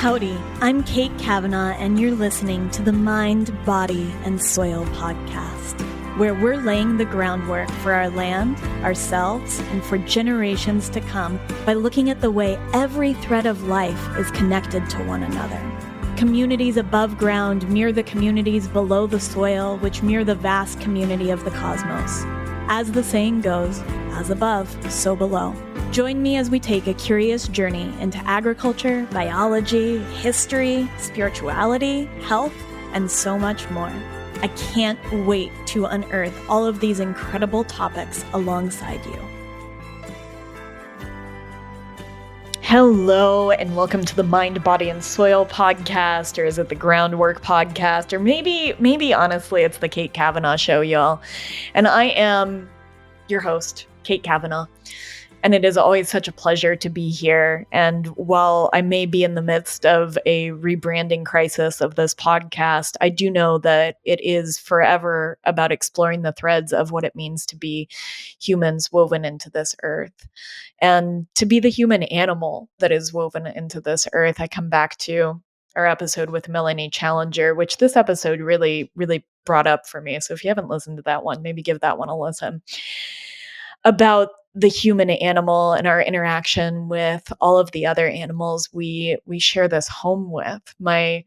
Howdy, I'm Kate Kavanaugh, and you're listening to the Mind, Body, and Soil podcast, where we're laying the groundwork for our land, ourselves, and for generations to come by looking at the way every thread of life is connected to one another. Communities above ground mirror the communities below the soil, which mirror the vast community of the cosmos. As the saying goes, as above, so below. Join me as we take a curious journey into agriculture, biology, history, spirituality, health, and so much more. I can't wait to unearth all of these incredible topics alongside you. Hello, and welcome to the Mind, Body, and Soil podcast, or is it the Groundwork podcast, or maybe honestly, it's the Kate Kavanaugh show, y'all. And I am your host, Kate Kavanaugh. And it is always such a pleasure to be here. And while I may be in the midst of a rebranding crisis of this podcast, I do know that it is forever about exploring the threads of what it means to be humans woven into this earth. And to be the human animal that is woven into this earth. I come back to our episode with Melanie Challenger, which this episode really, really brought up for me. So if you haven't listened to that one, maybe give that one a listen. About the human animal and our interaction with all of the other animals we share this home with. My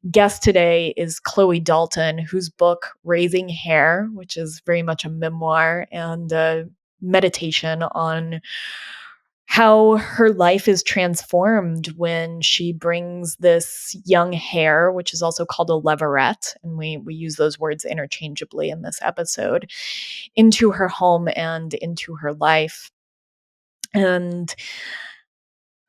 guest today is Chloe Dalton, whose book, Raising Hare, which is very much a memoir and a meditation on how her life is transformed when she brings this young hare, which is also called a leveret, and we use those words interchangeably in this episode, into her home and into her life. And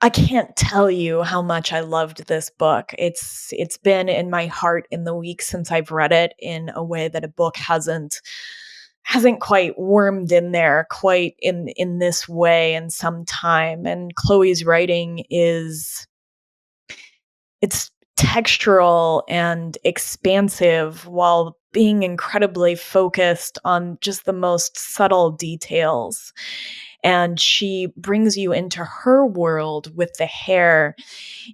I can't tell you how much I loved this book. It's been in my heart in the weeks since I've read it in a way that a book hasn't quite wormed in there quite in this way in some time. And Chloe's writing it's textural and expansive while being incredibly focused on just the most subtle details. And she brings you into her world with the hare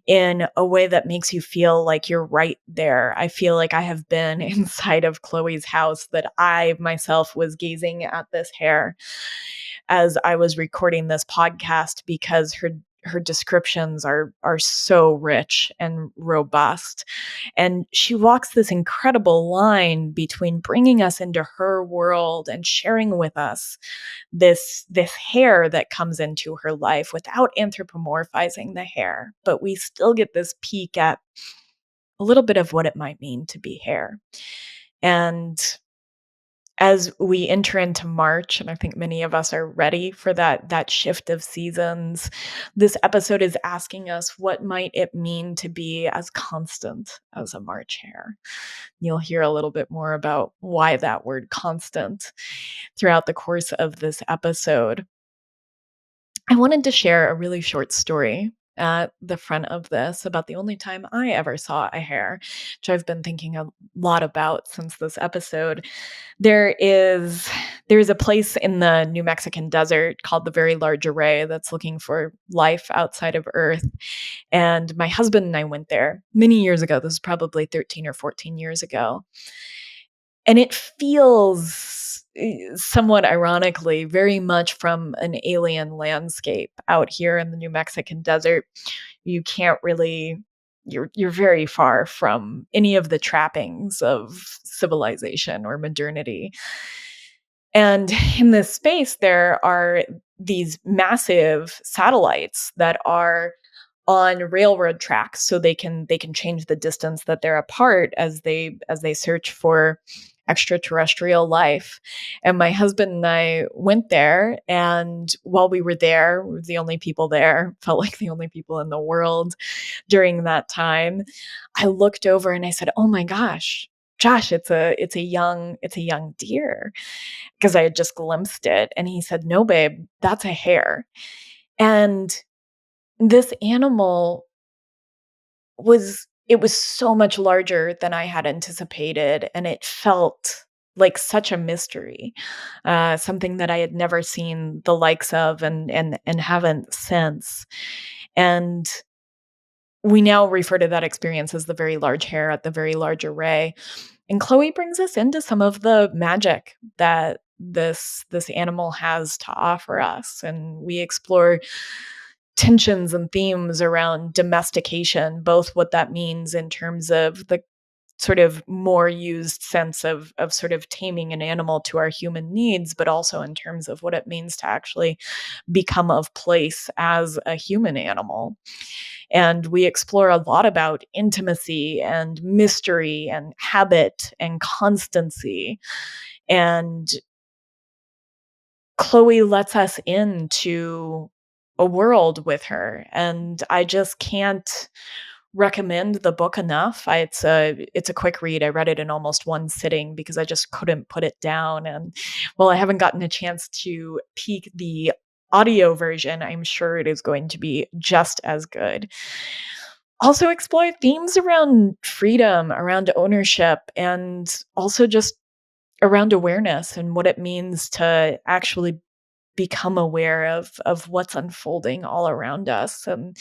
in a way that makes you feel like you're right there. I feel like I have been inside of Chloe's house, that I myself was gazing at this hare as I was recording this podcast, because her descriptions are so rich and robust. And she walks this incredible line between bringing us into her world and sharing with us this hare that comes into her life without anthropomorphizing the hare. But we still get this peek at a little bit of what it might mean to be hare. And as we enter into March, and I think many of us are ready for that shift of seasons, this episode is asking us, what might it mean to be as constant as a March hare? You'll hear a little bit more about why that word constant throughout the course of this episode. I wanted to share a really short story at the front of this about the only time I ever saw a hare, which I've been thinking a lot about since this episode. There's a place in the New Mexican desert called the Very Large Array that's looking for life outside of Earth. And my husband and I went there many years ago. This is probably 13 or 14 years ago. And it feels, somewhat ironically, very much from an alien landscape out here in the New Mexican desert. You can't really, you're very far from any of the trappings of civilization or modernity. And in this space, there are these massive satellites that are on railroad tracks, so they can change the distance that they're apart as they search for extraterrestrial life. And my husband and I went there, and while we were there, we were the only people there, felt like the only people in the world during that time. I looked over and I said, "Oh my gosh, Josh, it's a young deer," because I had just glimpsed it. And he said, "No, babe, that's a hare." And this animal was so much larger than I had anticipated, and it felt like such a mystery, something that I had never seen the likes of and haven't since. And we now refer to that experience as the very large hare at the very large array. And Chloe brings us into some of the magic that this animal has to offer us. And we explore tensions and themes around domestication, both what that means in terms of the sort of more used sense of sort of taming an animal to our human needs, but also in terms of what it means to actually become of place as a human animal. And we explore a lot about intimacy and mystery and habit and constancy. And Chloe lets us into a world with her. And I just can't recommend the book enough. It's a quick read. I read it in almost one sitting because I just couldn't put it down. And while I haven't gotten a chance to peek the audio version, I'm sure it is going to be just as good. Also explore themes around freedom, around ownership, and also just around awareness and what it means to actually become aware of what's unfolding all around us and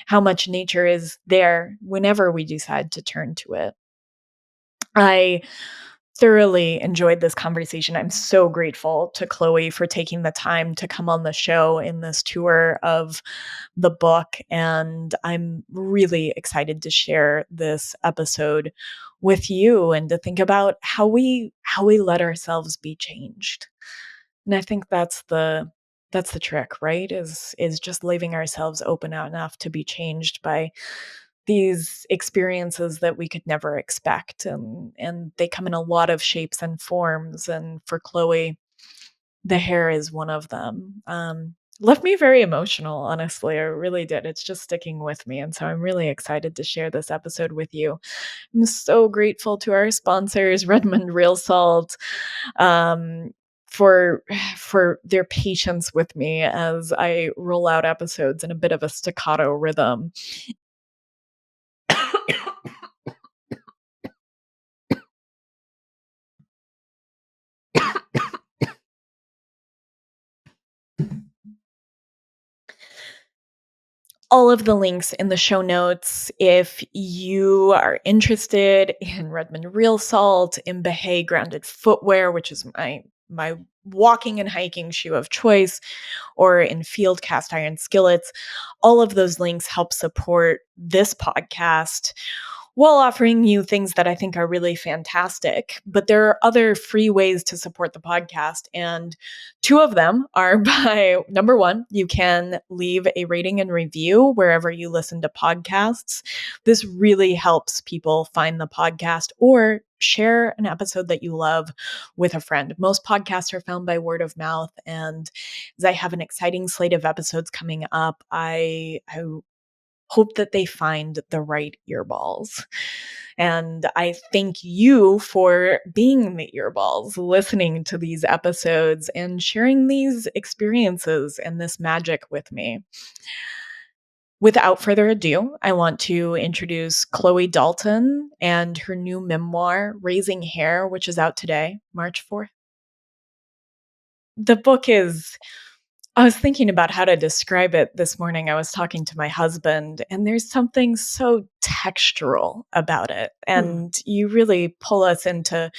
how much nature is there whenever we decide to turn to it. I thoroughly enjoyed this conversation. I'm so grateful to Chloe for taking the time to come on the show in this tour of the book. And I'm really excited to share this episode with you and to think about how we let ourselves be changed. And I think that's the trick, right? Is just leaving ourselves open enough to be changed by these experiences that we could never expect. And they come in a lot of shapes and forms. And for Chloe, the hare is one of them. Left me very emotional, honestly. I really did. It's just sticking with me. And so I'm really excited to share this episode with you. I'm so grateful to our sponsors, Redmond Real Salt, um, for their patience with me as I roll out episodes in a bit of a staccato rhythm. All of the links in the show notes. If you are interested in Redmond Real Salt, in Bahia Grounded Footwear, which is my walking and hiking shoe of choice, or in Field Cast Iron Skillets, all of those links help support this podcast while offering you things that I think are really fantastic. But there are other free ways to support the podcast. And two of them are by number one, you can leave a rating and review wherever you listen to podcasts. This really helps people find the podcast, or share an episode that you love with a friend. Most podcasts are found by word of mouth. And as I have an exciting slate of episodes coming up, I hope that they find the right earballs. And I thank you for being the earballs, listening to these episodes and sharing these experiences and this magic with me. Without further ado, I want to introduce Chloe Dalton and her new memoir, Raising Hare, which is out today, March 4th. The book is I was thinking about how to describe it this morning. I was talking to my husband, and there's something so textural about it. And you really pull us into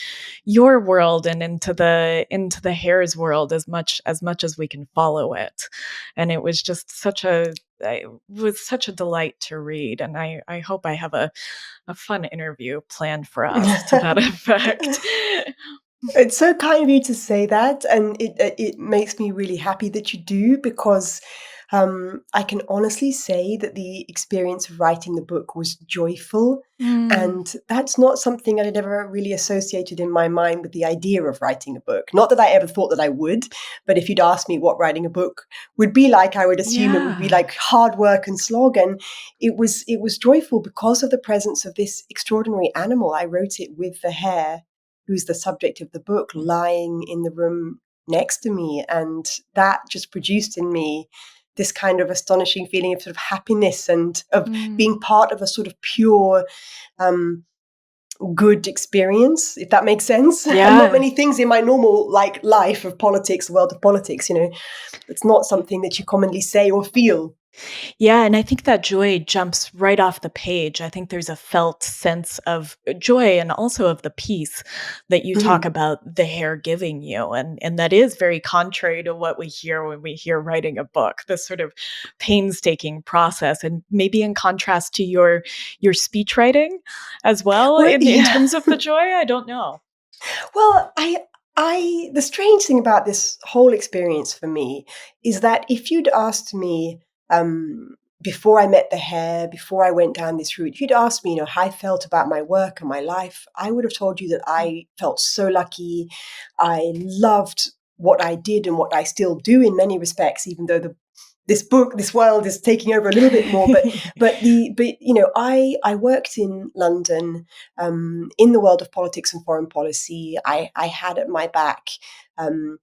your world and into the hare's world as much as we can follow it. And it was just it was such a delight to read. And I hope I have a fun interview planned for us to that effect. It's so kind of you to say that, and it makes me really happy that you do, because I can honestly say that the experience of writing the book was joyful, and that's not something I had ever really associated in my mind with the idea of writing a book. Not that I ever thought that I would, but if you'd asked me what writing a book would be like, I would assume it would be like hard work and slog, and it was joyful because of the presence of this extraordinary animal. I wrote it with the hare, who's the subject of the book, lying in the room next to me. And that just produced in me this kind of astonishing feeling of sort of happiness and of being part of a sort of pure, good experience, if that makes sense. Yeah. And not many things in my normal life of politics, world of politics, it's not something that you commonly say or feel Yeah, and I think that joy jumps right off the page. I think there's a felt sense of joy and also of the peace that you talk Mhm. about the hair giving you. And that is very contrary to what we hear when we hear writing a book, this sort of painstaking process. And maybe in contrast to your speech writing as well, Well, in yeah. terms of the joy, I don't know. Well, the strange thing about this whole experience for me is that if you'd asked me, before I met the hair, before I went down this route, if you'd asked me, how I felt about my work and my life, I would have told you that Mm, I felt so lucky. I loved what I did and what I still do in many respects, even though this world is taking over a little bit more. I worked in London, in the world of politics and foreign policy. I had at my back, um,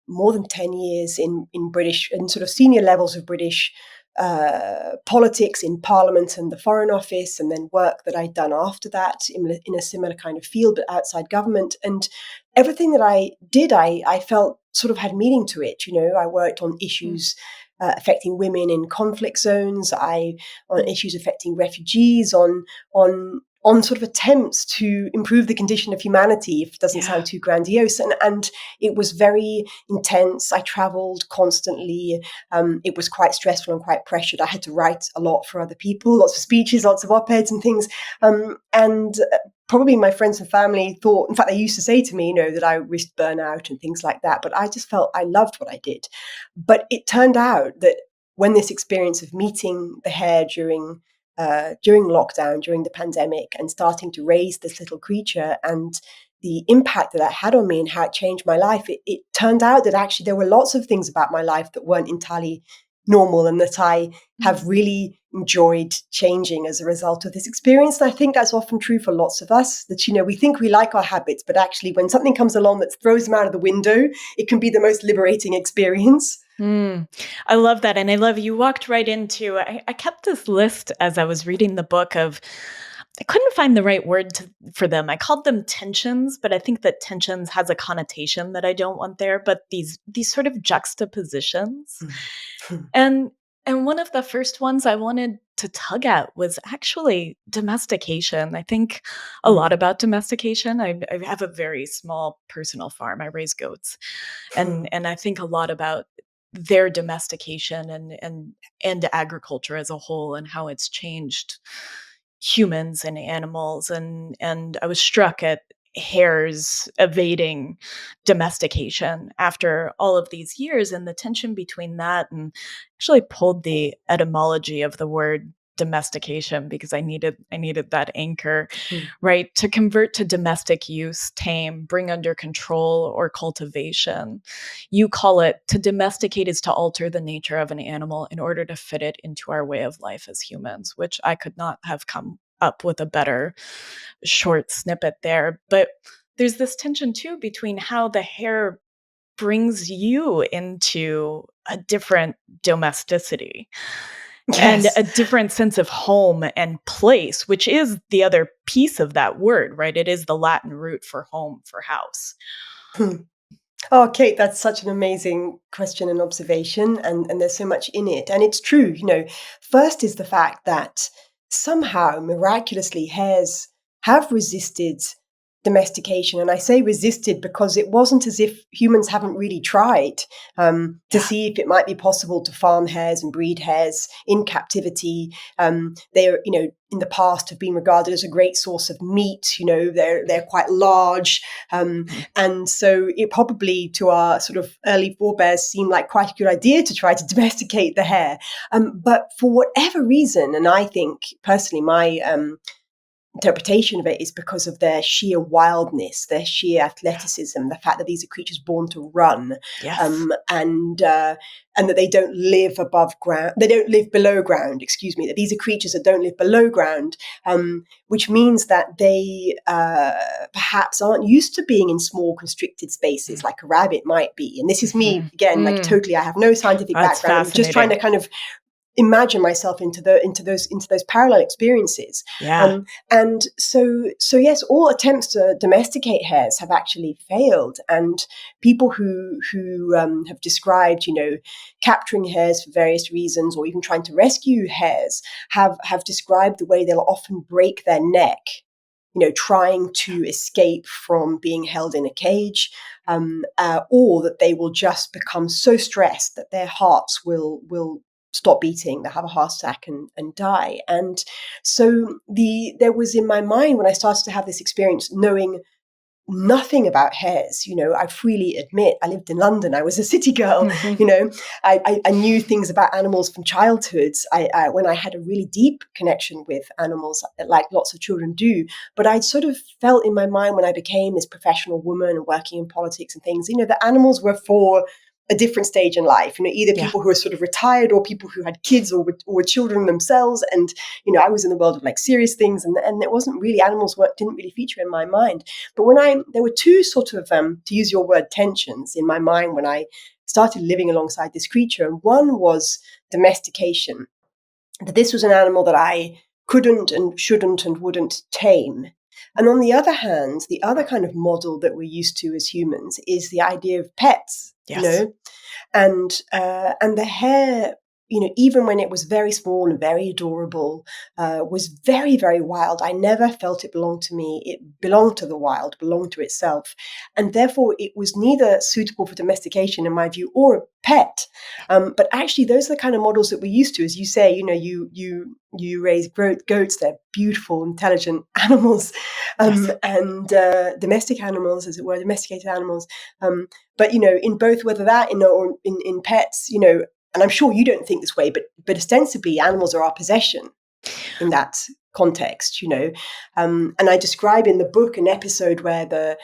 more than 10 years in British and sort of senior levels of British politics in Parliament and the Foreign Office, and then work that I'd done after that in a similar kind of field, but outside government. And everything that I did, I felt sort of had meaning to it. I worked on mm, issues affecting women in conflict zones, on mm. issues affecting refugees, on sort of attempts to improve the condition of humanity, if it doesn't Yeah. sound too grandiose. And it was very intense. I traveled constantly. It was quite stressful and quite pressured. I had to write a lot for other people, lots of speeches, lots of op-eds and things. And probably my friends and family thought, in fact, they used to say to me, that I risked burnout and things like that. But I just felt I loved what I did. But it turned out that when this experience of meeting the hair during lockdown, during the pandemic, and starting to raise this little creature, and the impact that that had on me and how it changed my life, it turned out that actually there were lots of things about my life that weren't entirely normal, and that I have Mm. really enjoyed changing as a result of this experience. And I think that's often true for lots of us, that, we think we like our habits, but actually when something comes along that throws them out of the window, it can be the most liberating experience. Mm, I love that, and I love you walked right into I kept this list as I was reading the book of I couldn't find the right word for them. I called them tensions, but I think that tensions has a connotation that I don't want there, but these sort of juxtapositions. Mm. And and one of the first ones I wanted to tug at was actually domestication. I think a lot Mm. about domestication. I have a very small personal farm. I raise goats and I think a lot about their domestication and agriculture as a whole and how it's changed humans and animals and I was struck at hares evading domestication after all of these years and the tension between that and actually pulled the etymology of the word domestication because I needed that anchor, Mm. right? To convert to domestic use, tame, bring under control, or cultivation. You call it to domesticate is to alter the nature of an animal in order to fit it into our way of life as humans, which I could not have come up with a better short snippet there. But there's this tension too between how the hair brings you into a different domesticity and Yes. a different sense of home and place, which is the other piece of that word, right? It is the Latin root for home, for house. Oh, Kate, that's such an amazing question and observation, and there's so much in it. And it's true, first is the fact that somehow, miraculously, hares have resisted domestication. And I say resisted because it wasn't as if humans haven't really tried to Yeah. see if it might be possible to farm hares and breed hares in captivity. They're, in the past have been regarded as a great source of meat. They're quite large. Mhm. And so it probably to our sort of early forebears seemed like quite a good idea to try to domesticate the hare. But for whatever reason, and I think personally my interpretation of it is because of their sheer wildness, their sheer Yeah. athleticism, the fact that these are creatures born to run, Yes. and that they don't live above ground, they don't live below ground. Excuse me, that these are creatures that don't live below ground, which means that they perhaps aren't used to being in small constricted spaces like a rabbit might be. And this is me Mhm. again, like Mm. totally. I have no scientific That's background. I'm just trying fascinating. to kind of imagine myself into those parallel experiences. Yeah. And so yes, all attempts to domesticate hares have actually failed. And people who have described, capturing hares for various reasons, or even trying to rescue hares, have described the way they'll often break their neck, trying to escape from being held in a cage, or that they will just become so stressed that their hearts will stop beating, they'll have a heart attack and die. And so there was in my mind, when I started to have this experience, knowing nothing about hares. I freely admit I lived in London. I was a city girl. I knew things about animals from childhood. When I had a really deep connection with animals, like lots of children do. But I sort of felt in my mind, when I became this professional woman and working in politics and things, that animals were for a different stage in life, either Yeah. people who are sort of retired, or people who had kids, or were children themselves. And, I was in the world of like serious things, and it wasn't really, animals didn't really feature in my mind. But there were two sort of, to use your word, tensions in my mind when I started living alongside this creature. And one was domestication, that this was an animal that I couldn't and shouldn't and wouldn't tame. And on the other hand, the other kind of model that we're used to as humans is the idea of pets, Yes. and the hare, even when it was very small and very adorable, was very, very wild. I never felt it belonged to me. It belonged to the wild, belonged to itself. And therefore, it was neither suitable for domestication, in my view, or a pet. But actually, those are the kind of models that we're used to. As you say, you raise goats. They're beautiful, intelligent animals, Yes. and domestic animals, as it were, domesticated animals. But, in both, whether that, or in pets, and I'm sure you don't think this way, but ostensibly animals are our possession in that context, and I describe in the book an episode where the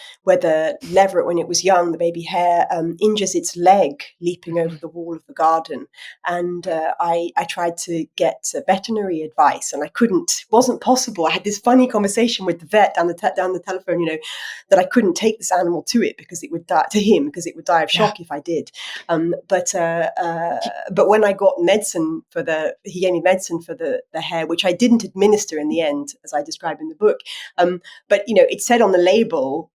leveret, when it was young, the baby hare, injures its leg leaping over the wall of the garden. And I tried to get veterinary advice, and I couldn't. It wasn't possible. I had this funny conversation with the vet down the telephone, that I couldn't take this animal to it because it would die because it would die of shock if I did. But when I got medicine he gave me medicine for the hare, which I didn't administer in the end, as I describe in the book. But it said on the label,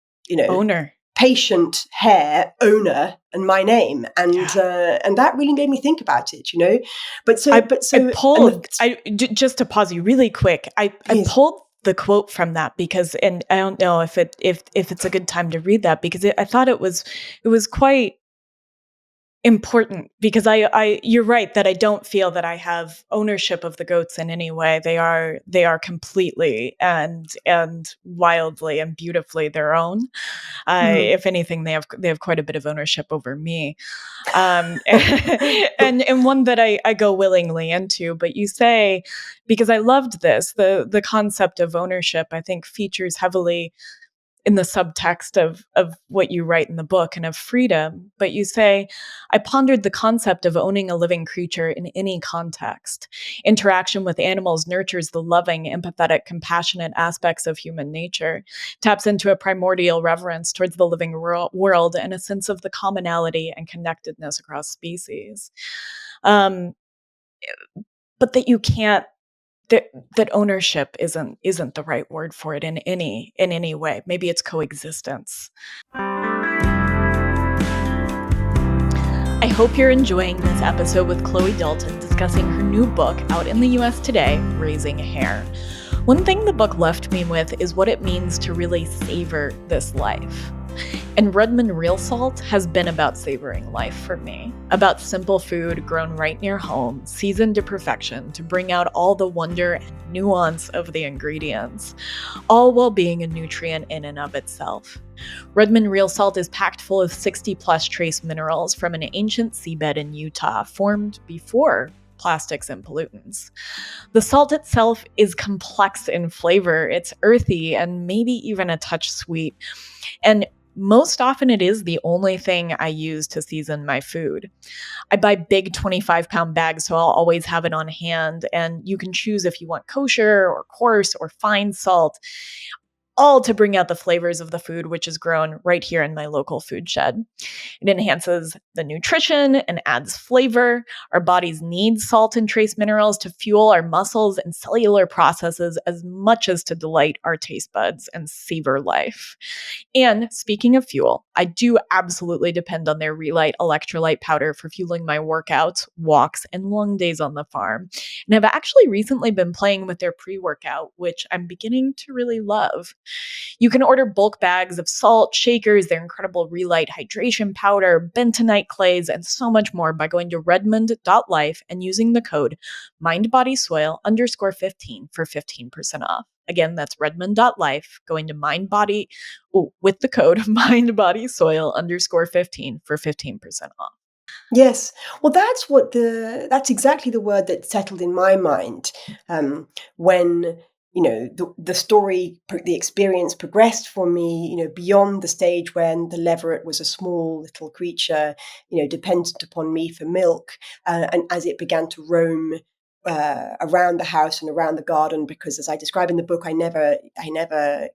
Owner. patient, hare, owner, and my name, and that really made me think about it. Just to pause you really quick. I pulled the quote from that because, and I don't know if it's a good time to read that, because I thought it was quite important, because you're right that I don't feel that I have ownership of the goats in any way. They are completely and wildly and beautifully their own. If anything, they have quite a bit of ownership over me, and one that I go willingly into. But you say, because I loved this, the concept of ownership, I think, features heavily in the subtext of what you write in the book, and of freedom. But you say, I pondered the concept of owning a living creature in any context. Interaction with animals nurtures the loving, empathetic, compassionate aspects of human nature, taps into a primordial reverence towards the living world, and a sense of the commonality and connectedness across species. But that you can't, that ownership isn't the right word for it in any way. Maybe it's coexistence. I hope you're enjoying this episode with Chloe Dalton discussing her new book out in the US today, Raising Hare. One thing the book left me with is what it means to really savor this life. And Redmond Real Salt has been about savoring life for me, about simple food grown right near home, seasoned to perfection to bring out all the wonder and nuance of the ingredients, all while being a nutrient in and of itself. Redmond Real Salt is packed full of 60-plus trace minerals from an ancient seabed in Utah, formed before plastics and pollutants. The salt itself is complex in flavor. It's earthy and maybe even a touch sweet. And most often it is the only thing I use to season my food. I buy big 25-pound bags, so I'll always have it on hand, and you can choose if you want kosher or coarse or fine salt. all to bring out the flavors of the food, which is grown right here in my local food shed. It enhances the nutrition and adds flavor. Our bodies need salt and trace minerals to fuel our muscles and cellular processes as much as to delight our taste buds and savor life. And speaking of fuel, I do absolutely depend on their Relight electrolyte powder for fueling my workouts, walks, and long days on the farm. And I've actually recently been playing with their pre workout, which I'm beginning to really love. You can order bulk bags of salt, shakers, their incredible Relight hydration powder, bentonite clays, and so much more by going to redmond.life and using the code mindbodysoil_15 for 15% off. Again, that's redmond.life, going to mindbody, with the code mindbodysoil_15 for 15% off. Yes. Well, that's exactly the word that settled in my mind when the experience progressed for me, beyond the stage when the leveret was a small little creature, dependent upon me for milk, and as it began to roam around the house and around the garden, because as I describe in the book, I never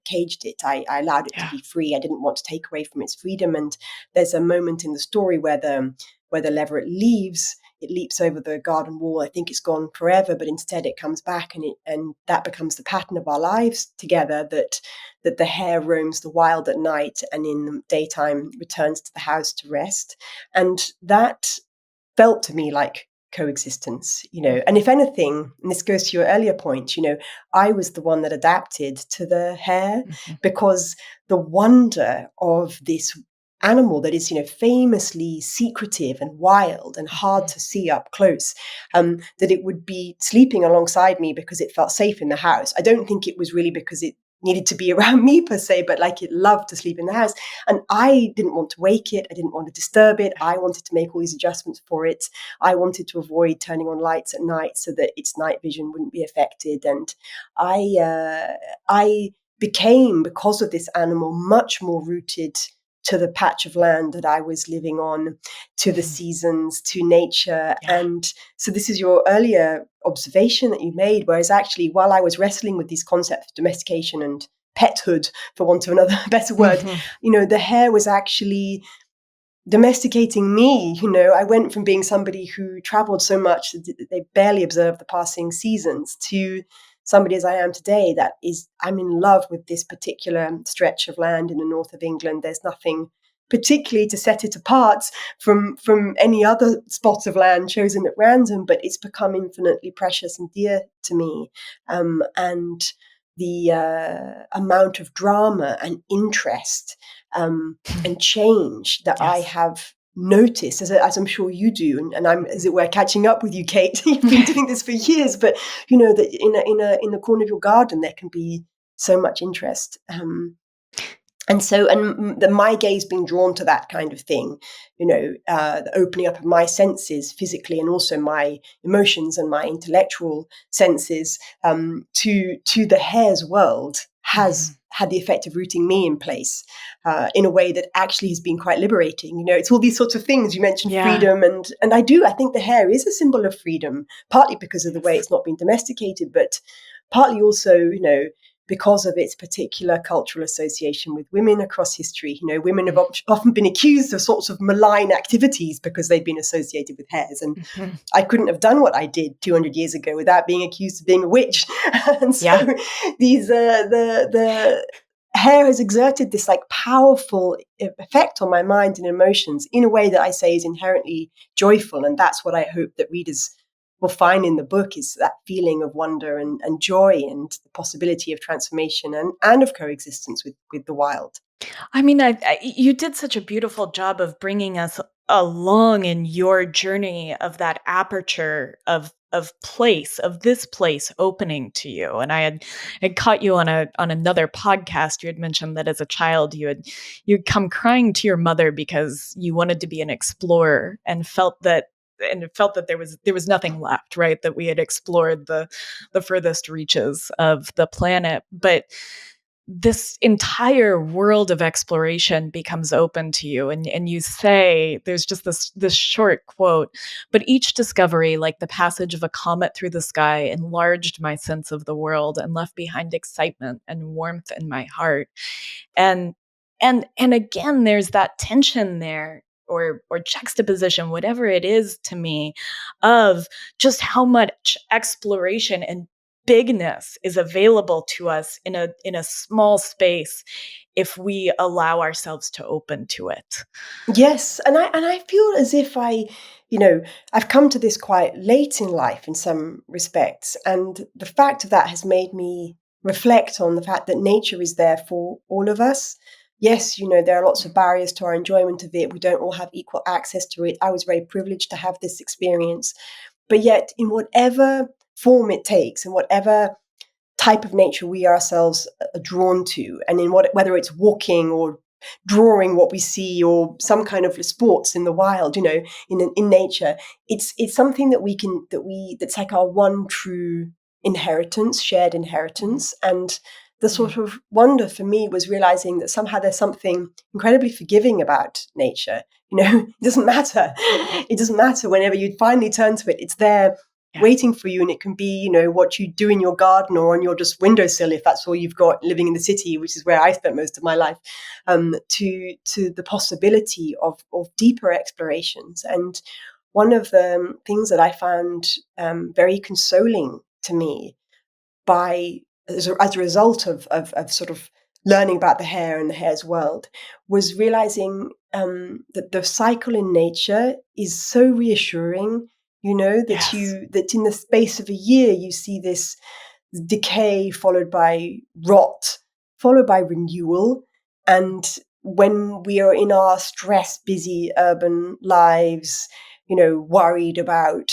caged it. I allowed it to be free. I didn't want to take away from its freedom. And there's a moment in the story where the leveret leaves. It leaps over the garden wall. I think it's gone forever, but instead it comes back, and that becomes the pattern of our lives together. That the hare roams the wild at night, and in the daytime returns to the house to rest. And that felt to me like coexistence, and if anything, and this goes to your earlier point, I was the one that adapted to the hare, because the wonder of this animal that is, famously secretive and wild and hard to see up close, that it would be sleeping alongside me because it felt safe in the house. I don't think it was really because it needed to be around me per se, but like it loved to sleep in the house. And I didn't want to wake it. I didn't want to disturb it. I wanted to make all these adjustments for it. I wanted to avoid turning on lights at night so that its night vision wouldn't be affected. And I became, because of this animal, much more rooted to the patch of land that I was living on, to the seasons, to nature. And so this is your earlier observation that you made, whereas actually, while I was wrestling with these concepts of domestication and pethood, for want of another better word, the hare was actually domesticating me. I went from being somebody who traveled so much that they barely observed the passing seasons to somebody as I am today I'm in love with this particular stretch of land in the north of England. There's nothing particularly to set it apart from any other spot of land chosen at random, but it's become infinitely precious and dear to me. And the amount of drama and interest and change that I have noticed, as I'm sure you do, and I'm, as it were, catching up with you, Kate. You've been doing this for years, but that in the corner of your garden there can be so much interest. And my gaze being drawn to that kind of thing, the opening up of my senses physically, and also my emotions and my intellectual senses to the hare's world, has had the effect of rooting me in place in a way that actually has been quite liberating. It's all these sorts of things. You mentioned freedom, and I think the hare is a symbol of freedom, partly because of the way it's not been domesticated, but partly also, because of its particular cultural association with women across history. Women have often been accused of sorts of malign activities because they've been associated with hares. And I couldn't have done what I did 200 years ago without being accused of being a witch. And so the hare has exerted this powerful effect on my mind and emotions in a way that I say is inherently joyful. And that's what I hope that readers will find in the book, is that feeling of wonder and joy and the possibility of transformation and of coexistence with the wild. I mean, you did such a beautiful job of bringing us along in your journey of that aperture of this place opening to you. And I had caught you on another podcast. You had mentioned that as a child you'd come crying to your mother because you wanted to be an explorer and felt that there was nothing left, right? That we had explored the furthest reaches of the planet. But this entire world of exploration becomes open to you. And you say, there's just this short quote, but each discovery, like the passage of a comet through the sky, enlarged my sense of the world and left behind excitement and warmth in my heart. And and again, there's that tension there, or juxtaposition, whatever it is to me, of just how much exploration and bigness is available to us in a small space if we allow ourselves to open to it. Yes, and I feel as if I've come to this quite late in life in some respects, and the fact of that has made me reflect on the fact that nature is there for all of us. Yes, there are lots of barriers to our enjoyment of it. We don't all have equal access to it. I was very privileged to have this experience, but yet in whatever form it takes and whatever type of nature we ourselves are drawn to, and whether it's walking or drawing what we see or some kind of sports in the wild, in nature, it's something that's like our one true inheritance, shared inheritance. And the sort of wonder for me was realizing that somehow there's something incredibly forgiving about nature. It doesn't matter. It doesn't matter whenever you finally turn to it. It's there waiting for you, and it can be what you do in your garden or on your just windowsill, if that's all you've got living in the city, which is where I spent most of my life, to the possibility of deeper explorations. And one of the things that I found very consoling to me as a result of sort of learning about the hare and the hare's world was realizing that the cycle in nature is so reassuring. Yes. That in the space of a year, you see this decay followed by rot, followed by renewal. And when we are in our stress, busy urban lives, worried about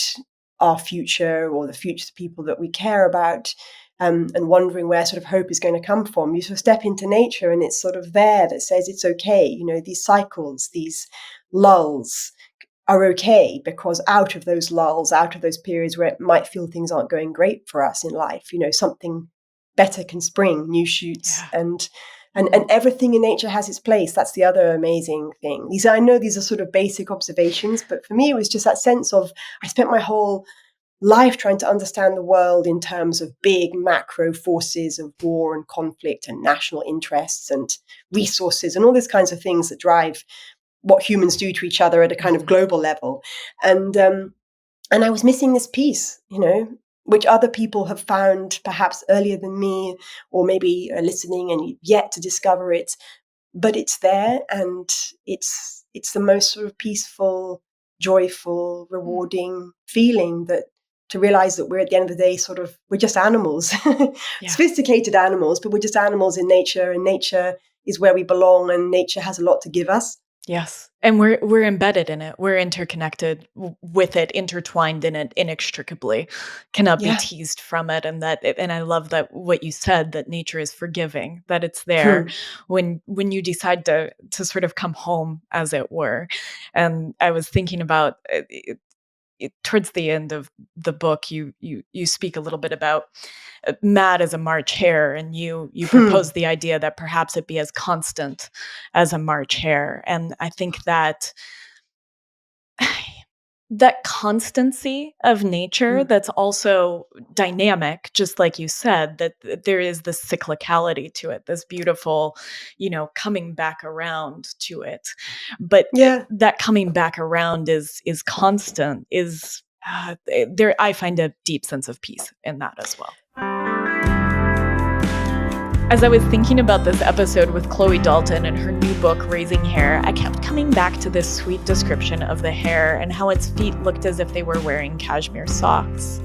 our future or the future of people that we care about, and wondering where sort of hope is going to come from, you sort of step into nature and it's sort of there that says it's okay. These cycles, these lulls, are okay, because out of those lulls, out of those periods where it might feel things aren't going great for us in life, something better can spring, new shoots. And everything in nature has its place. That's the other amazing thing. I know these are sort of basic observations, but for me, it was just that sense of, I spent my whole life trying to understand the world in terms of big macro forces of war and conflict and national interests and resources and all these kinds of things that drive what humans do to each other at a kind of global level. And I was missing this piece, which other people have found perhaps earlier than me, or maybe are listening and yet to discover it. But it's there, and it's the most sort of peaceful, joyful, rewarding feeling, that to realize that we're, at the end of the day, we're just animals, sophisticated animals, but we're just animals in nature, and nature is where we belong, and nature has a lot to give us. Yes. And we're embedded in it. We're interconnected with it, intertwined in it inextricably, cannot be teased from it. And I love that what you said, that nature is forgiving, that it's there when you decide to sort of come home, as it were. And I was thinking about towards the end of the book, you speak a little bit about mad as a March hare, and you propose the idea that perhaps it be as constant as a March hare. And I think that that constancy of nature that's also dynamic, just like you said, that there is this cyclicality to it, this beautiful, coming back around to it. But that coming back around is constant, is there. I find a deep sense of peace in that as well. As I was thinking about this episode with Chloe Dalton and her new book, Raising Hare, I kept coming back to this sweet description of the hare and how its feet looked as if they were wearing cashmere socks.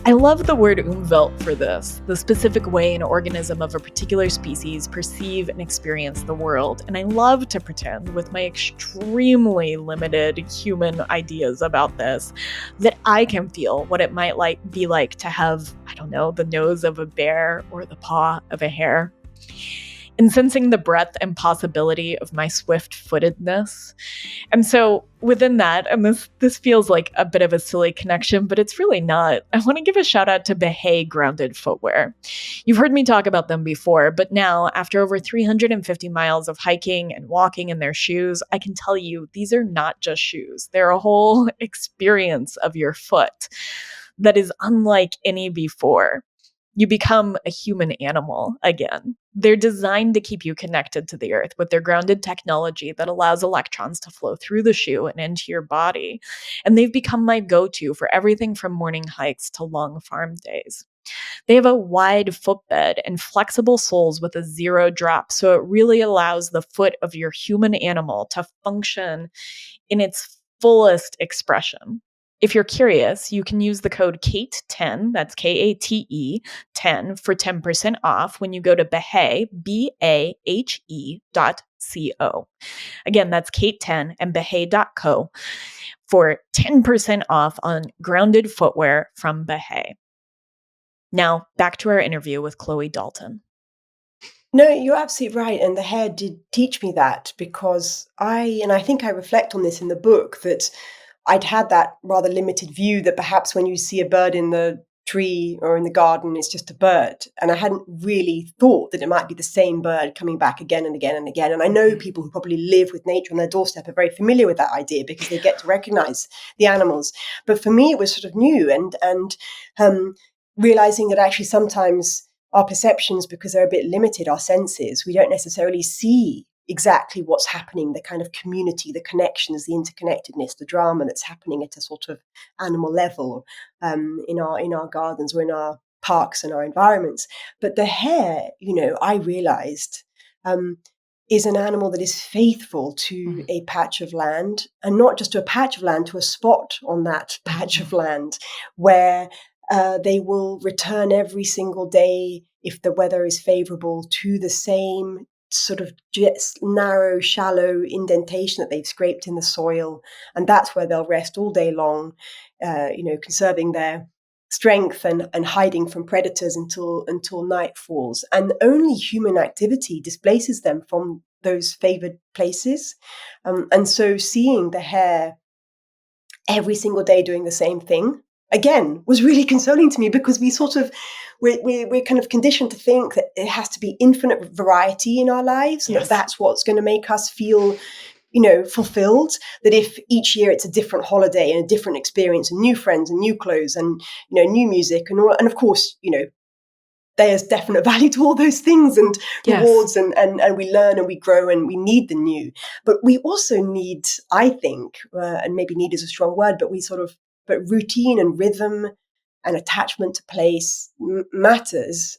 I love the word umwelt for this, the specific way an organism of a particular species perceive and experience the world. And I love to pretend, with my extremely limited human ideas about this, that I can feel what it might be like to have, I don't know, the nose of a bear or the paw of a hare. in sensing the breadth and possibility of my swift-footedness. And so within that, and this feels like a bit of a silly connection, but it's really not. I want to give a shout out to Behay grounded footwear. You've heard me talk about them before, but now, after over 350 miles of hiking and walking in their shoes, I can tell you these are not just shoes. They're a whole experience of your foot that is unlike any before. You become a human animal again. They're designed to keep you connected to the earth with their grounded technology that allows electrons to flow through the shoe and into your body. And they've become my go-to for everything from morning hikes to long farm days. They have a wide footbed and flexible soles with a zero drop, so it really allows the foot of your human animal to function in its fullest expression. If you're curious, you can use the code KATE10, that's KATE 10 for 10% off when you go to Behay, BAHE.co. Again, that's Kate10 and Behay.co for 10% off on grounded footwear from Behay. Now, back to our interview with Chloe Dalton. No, you're absolutely right. And the hare did teach me that, because I think I reflect on this in the book, that I'd had that rather limited view that perhaps when you see a bird in the tree or in the garden, it's just a bird. And I hadn't really thought that it might be the same bird coming back again and again and again. And I know people who probably live with nature on their doorstep are very familiar with that idea because they get to recognize the animals. But for me, it was sort of new, and realizing that actually sometimes our perceptions, because they're a bit limited, our senses, we don't necessarily see exactly what's happening, the kind of community, the connections, the interconnectedness, the drama that's happening at a sort of animal level in our gardens or in our parks and our environments. But the hare, I realized, is an animal that is faithful to a patch of land, and not just to a patch of land, to a spot on that patch of land where they will return every single day, if the weather is favorable, to the same sort of just narrow, shallow indentation that they've scraped in the soil. And that's where they'll rest all day long, conserving their strength and hiding from predators until night falls. And only human activity displaces them from those favored places. And so seeing the hare every single day doing the same thing, again, was really consoling to me, because we're kind of conditioned to think that it has to be infinite variety in our lives, and Yes. that's what's going to make us feel, fulfilled. That if each year it's a different holiday and a different experience and new friends and new clothes and, new music and all, and of course, there's definite value to all those things and rewards, and we learn and we grow and we need the new. But we also need, I think, and maybe need is a strong word, but routine and rhythm and attachment to place matters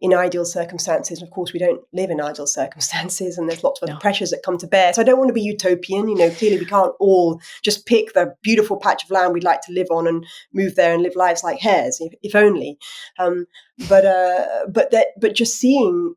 in ideal circumstances. Of course, we don't live in ideal circumstances, and there's lots of other pressures that come to bear. So I don't want to be utopian. Clearly we can't all just pick the beautiful patch of land we'd like to live on and move there and live lives like hares, if only. But just seeing,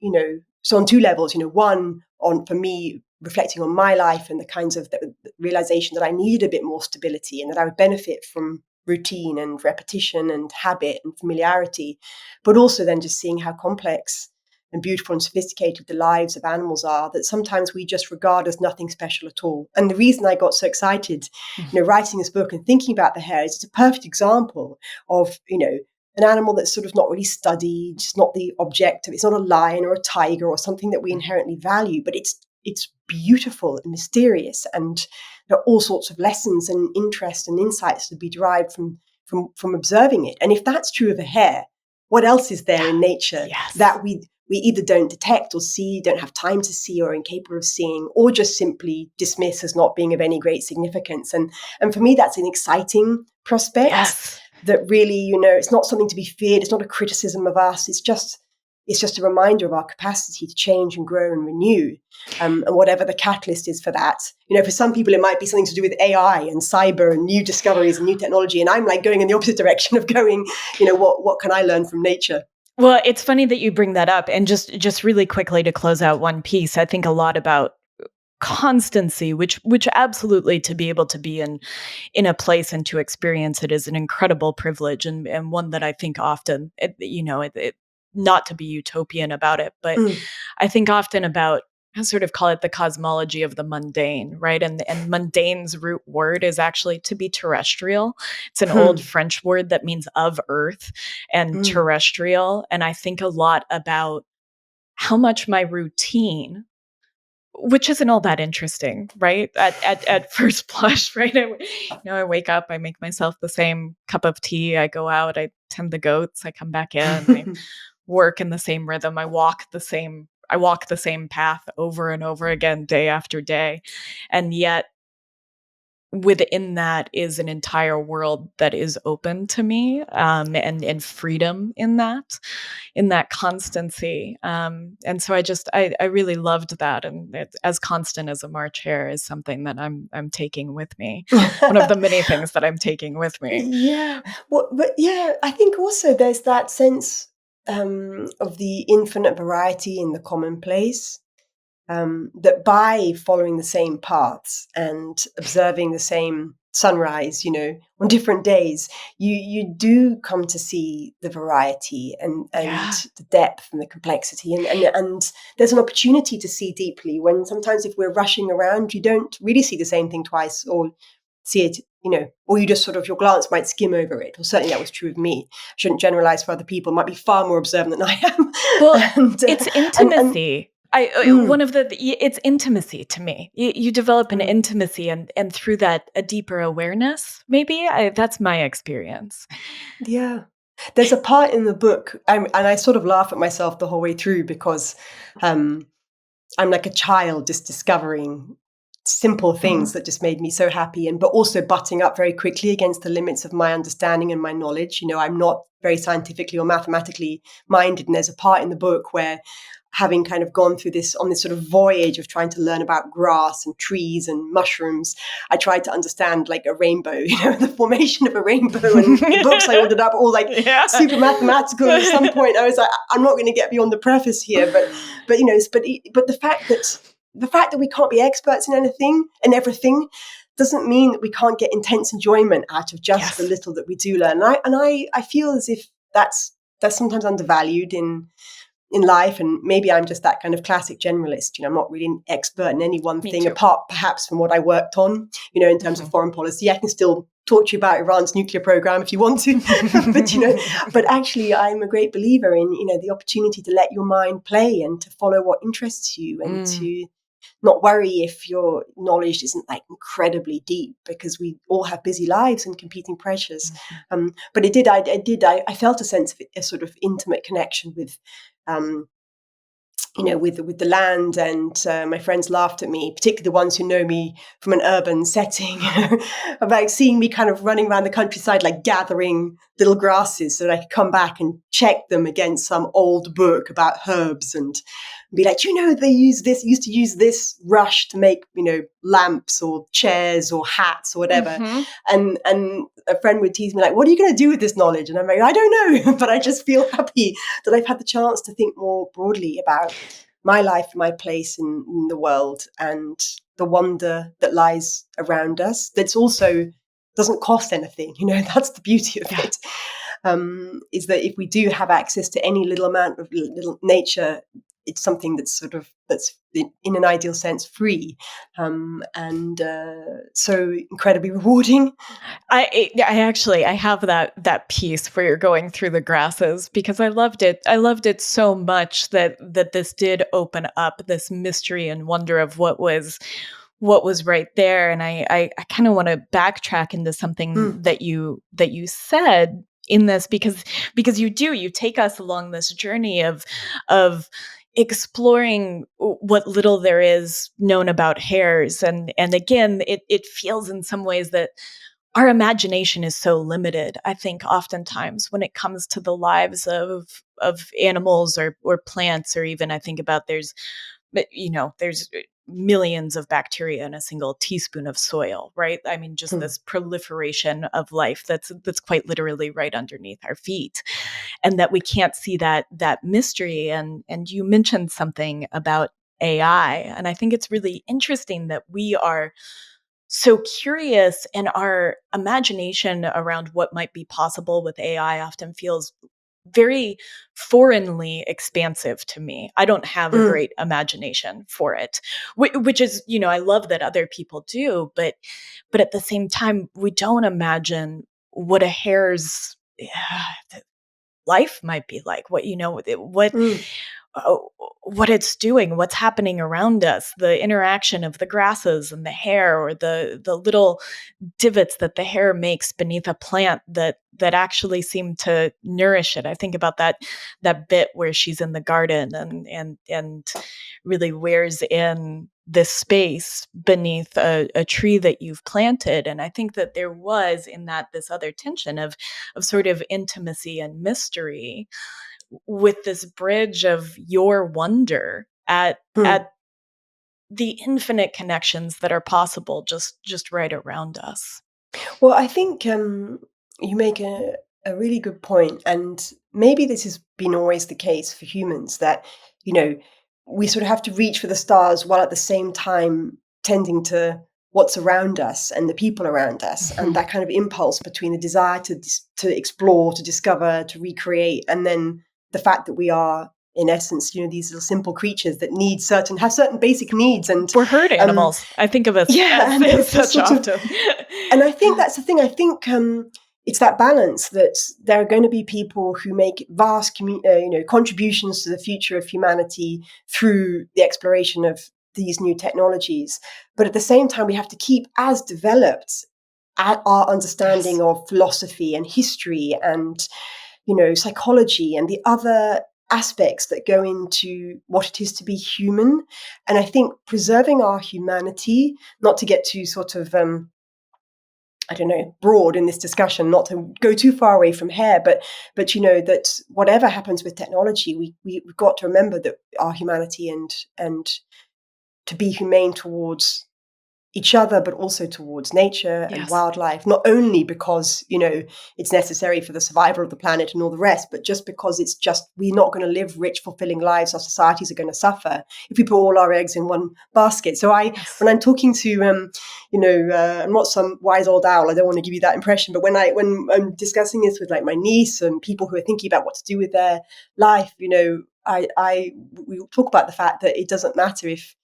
so on two levels, one on, for me, reflecting on my life and the kinds of the realization that I needed a bit more stability and that I would benefit from routine and repetition and habit and familiarity, but also then just seeing how complex and beautiful and sophisticated the lives of animals are, that sometimes we just regard as nothing special at all. And the reason I got so excited, writing this book and thinking about the hare, is it's a perfect example of, an animal that's sort of not really studied, it's not the objective, it's not a lion or a tiger or something that we inherently value, but it's beautiful and mysterious, and there are all sorts of lessons and interest and insights to be derived from observing it. And if that's true of a hare, what else is there in nature that we either don't detect or see, don't have time to see, or are incapable of seeing, or just simply dismiss as not being of any great significance? And for me, that's an exciting prospect. That really, it's not something to be feared. It's not a criticism of us. It's just a reminder of our capacity to change and grow and renew. And whatever the catalyst is for that, for some people, it might be something to do with AI and cyber and new discoveries and new technology. And I'm like going in the opposite direction of going, what can I learn from nature? Well, it's funny that you bring that up. And just really quickly to close out one piece, I think a lot about constancy, which absolutely, to be able to be in a place and to experience it is an incredible privilege, and one that I think often, not to be utopian about it, but Mm. I think often about, I sort of call it the cosmology of the mundane, right? And mundane's root word is actually to be terrestrial. It's an old Hmm. French word that means of earth and Mm. terrestrial. And I think a lot about how much my routine, which isn't all that interesting, right? At first blush, right? I wake up, I make myself the same cup of tea, I go out, I tend the goats, I come back in, I work in the same rhythm, I walk the same path over and over again, day after day. And yet within that is an entire world that is open to me, and freedom in that constancy. And so I really loved that. And as constant as a March hare is something that I'm taking with me. One of the many things that I'm taking with me. Yeah. Well, but yeah, I think also there's that sense of the infinite variety in the commonplace. That by following the same paths and observing the same sunrise, on different days, you do come to see the variety and Yeah. the depth and the complexity, and there's an opportunity to see deeply when sometimes if we're rushing around, you don't really see the same thing twice or see it. Or you just sort of your glance might skim over it. Or certainly that was true of me. I shouldn't generalize for other people. Might be far more observant than I am. Well, and it's and intimacy. mm, One of it's intimacy to me. You develop an mm. intimacy, and through that, a deeper awareness. Maybe that's my experience. Yeah. There's a part in the book, and I sort of laugh at myself the whole way through because um, I'm like a child just discovering simple things Mhm. that just made me so happy, but also butting up very quickly against the limits of my understanding and my knowledge. I'm not very scientifically or mathematically minded, and there's a part in the book where, having kind of gone through this on this sort of voyage of trying to learn about grass and trees and mushrooms, I tried to understand like a rainbow, the formation of a rainbow, and the books I ordered up all like Yeah. super mathematical. And at some point, I was like, I'm not going to get beyond the preface here, but the fact that we can't be experts in anything and everything doesn't mean that we can't get intense enjoyment out of just the Yes. little that we do learn. And I feel as if that's sometimes undervalued in life, and maybe I'm just that kind of classic generalist. I'm not really an expert in any one Me thing, too. apart perhaps from what I worked on, in terms of Mhm. foreign policy. I can still talk to you about Iran's nuclear program if you want to, but actually I'm a great believer in, the opportunity to let your mind play and to follow what interests you, and Mm. to not worry if your knowledge isn't like incredibly deep, because we all have busy lives and competing pressures. Mhm. But I felt a sense of a sort of intimate connection with, um, with the land. And my friends laughed at me, particularly the ones who know me from an urban setting, about seeing me kind of running around the countryside, like gathering little grasses so that I could come back and check them against some old book about herbs and be like, they used to use this rush to make, lamps or chairs or hats or whatever. Mhm. And a friend would tease me like, what are you going to do with this knowledge? And I'm like, I don't know, but I just feel happy that I've had the chance to think more broadly about my life, my place in the world, and the wonder that lies around us. That's also doesn't cost anything. That's the beauty of Yeah. it. Is that if we do have access to any little amount of little nature, it's something that's in an ideal sense free, and so incredibly rewarding. I have that piece where you're going through the grasses because I loved it. I loved it so much that this did open up this mystery and wonder of what was right there. And I kind of want to backtrack into something Mm. that you said in this, because you take us along this journey of exploring what little there is known about hares. And again, it feels in some ways that our imagination is so limited. I think oftentimes when it comes to the lives of animals or plants, or even I think about there's millions of bacteria in a single teaspoon of soil, right? I mean, just Mm. this proliferation of life that's quite literally right underneath our feet, and that we can't see that mystery. And you mentioned something about AI, and I think it's really interesting that we are so curious, and our imagination around what might be possible with AI often feels very foreignly expansive to me. I don't have a Mm, great imagination for it, which is, I love that other people do, but at the same time, we don't imagine what a hare's life might be like. mm. uh, what it's doing, what's happening around us, the interaction of the grasses and the hair, or the little divots that the hair makes beneath a plant that actually seem to nourish it. I think about that bit where she's in the garden and really wears in this space beneath a tree that you've planted. And I think that there was in that this other tension of sort of intimacy and mystery with this bridge of your wonder Hmm. at the infinite connections that are possible just right around us. Well, I think you make a really good point, and maybe this has been always the case for humans that, you know, we sort of have to reach for the stars while at the same time tending to what's around us and the people around us, and Mhm. that kind of impulse between the desire to explore, to discover, to recreate, and then the fact that we are, in essence, these little simple creatures that have certain basic needs, and We're herd um, animals. I think of us yeah, as, and as there's such sort of, often. and I think that's the thing. I think it's that balance that there are going to be people who make vast, contributions to the future of humanity through the exploration of these new technologies. But at the same time, we have to keep as developed at our understanding Yes. of philosophy and history and psychology and the other aspects that go into what it is to be human. And I think preserving our humanity, not to get too sort of I don't know, broad in this discussion, not to go too far away from hair, but that whatever happens with technology, we've got to remember that our humanity and to be humane towards each other, but also towards nature and Yes. wildlife, not only because, it's necessary for the survival of the planet and all the rest, but just because we're not going to live rich, fulfilling lives. Our societies are going to suffer if we put all our eggs in one basket. So Yes. when I'm talking to, I'm not some wise old owl. I don't want to give you that impression, but when I'm discussing this with like my niece and people who are thinking about what to do with their life, we talk about the fact that it doesn't matter if,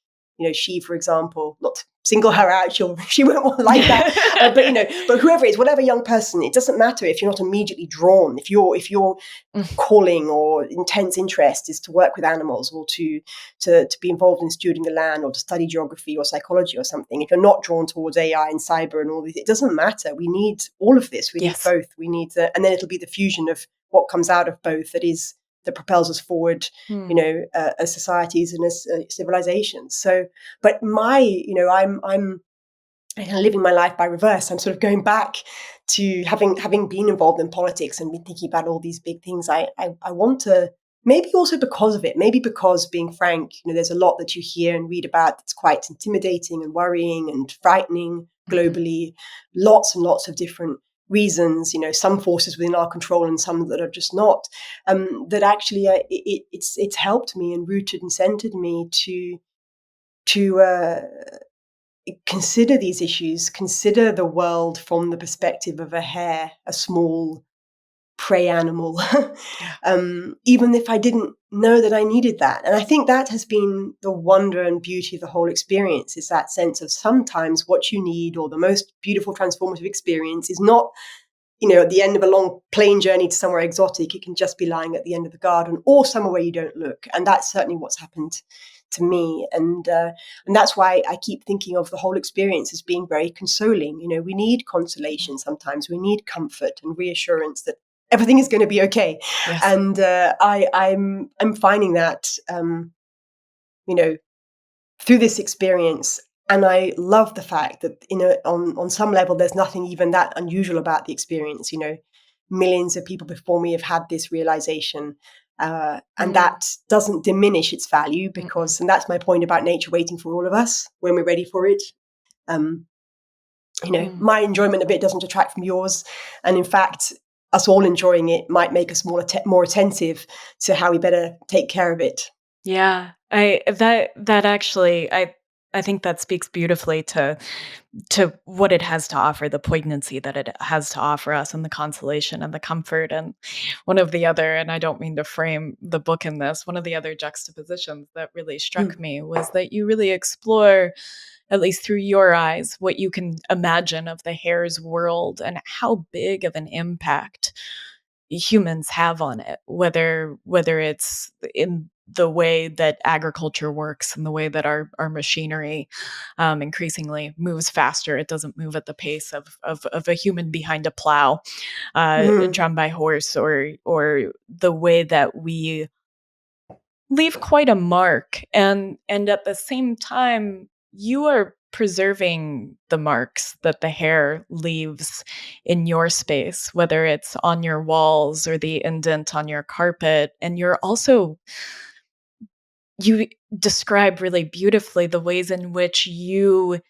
she, for example, not to single her out, she won't like that. But whoever it is, whatever young person, it doesn't matter if you're not immediately drawn. If your Mm. calling or intense interest is to work with animals or to be involved in stewarding the land or to study geography or psychology or something, if you're not drawn towards AI and cyber and all these, it doesn't matter. We need all of this. We need Yes. both. We need and then it'll be the fusion of what comes out of both that propels us forward, Hmm. as societies and as civilizations. So, but I'm kind of living my life by reverse. I'm sort of going back to having been involved in politics and been thinking about all these big things. I want to, maybe also because of it, maybe because, being frank, there's a lot that you hear and read about that's quite intimidating and worrying and frightening Mhm. globally. Lots and lots of different reasons, some forces within our control and some that are just not. That actually, it's helped me and rooted and centered me to consider these issues, consider the world from the perspective of a hare, a small prey animal, Yeah. even if I didn't know that I needed that. And I think that has been the wonder and beauty of the whole experience, is that sense of sometimes what you need, or the most beautiful transformative experience, is not, at the end of a long plane journey to somewhere exotic. It can just be lying at the end of the garden or somewhere where you don't look. And that's certainly what's happened to me. And that's why I keep thinking of the whole experience as being very consoling. We need consolation sometimes. We need comfort and reassurance that everything is going to be okay. Yes. And I'm finding that, you know, through this experience. And I love the fact that, on some level, there's nothing even that unusual about the experience. Millions of people before me have had this realization, and Mm. that doesn't diminish its value, Mm-mm. because, and that's my point about nature waiting for all of us when we're ready for it. Um, Mm. my enjoyment of it doesn't detract from yours, and in fact, us all enjoying it might make us more attentive to how we better take care of it. Yeah. I that that actually I think that speaks beautifully to what it has to offer, the poignancy that it has to offer us, and the consolation and the comfort. And one of the other, and I don't mean to frame the book in this, one of the other juxtapositions that really struck Mm. me was that you really explore, at least through your eyes, what you can imagine of the hare's world and how big of an impact humans have on it, whether it's in the way that agriculture works and the way that our machinery increasingly moves faster. It doesn't move at the pace of a human behind a plow, Mhm. drawn by horse, or the way that we leave quite a mark. And at the same time, you are preserving the marks that the hair leaves in your space, whether it's on your walls or the indent on your carpet. And you describe really beautifully the ways in which you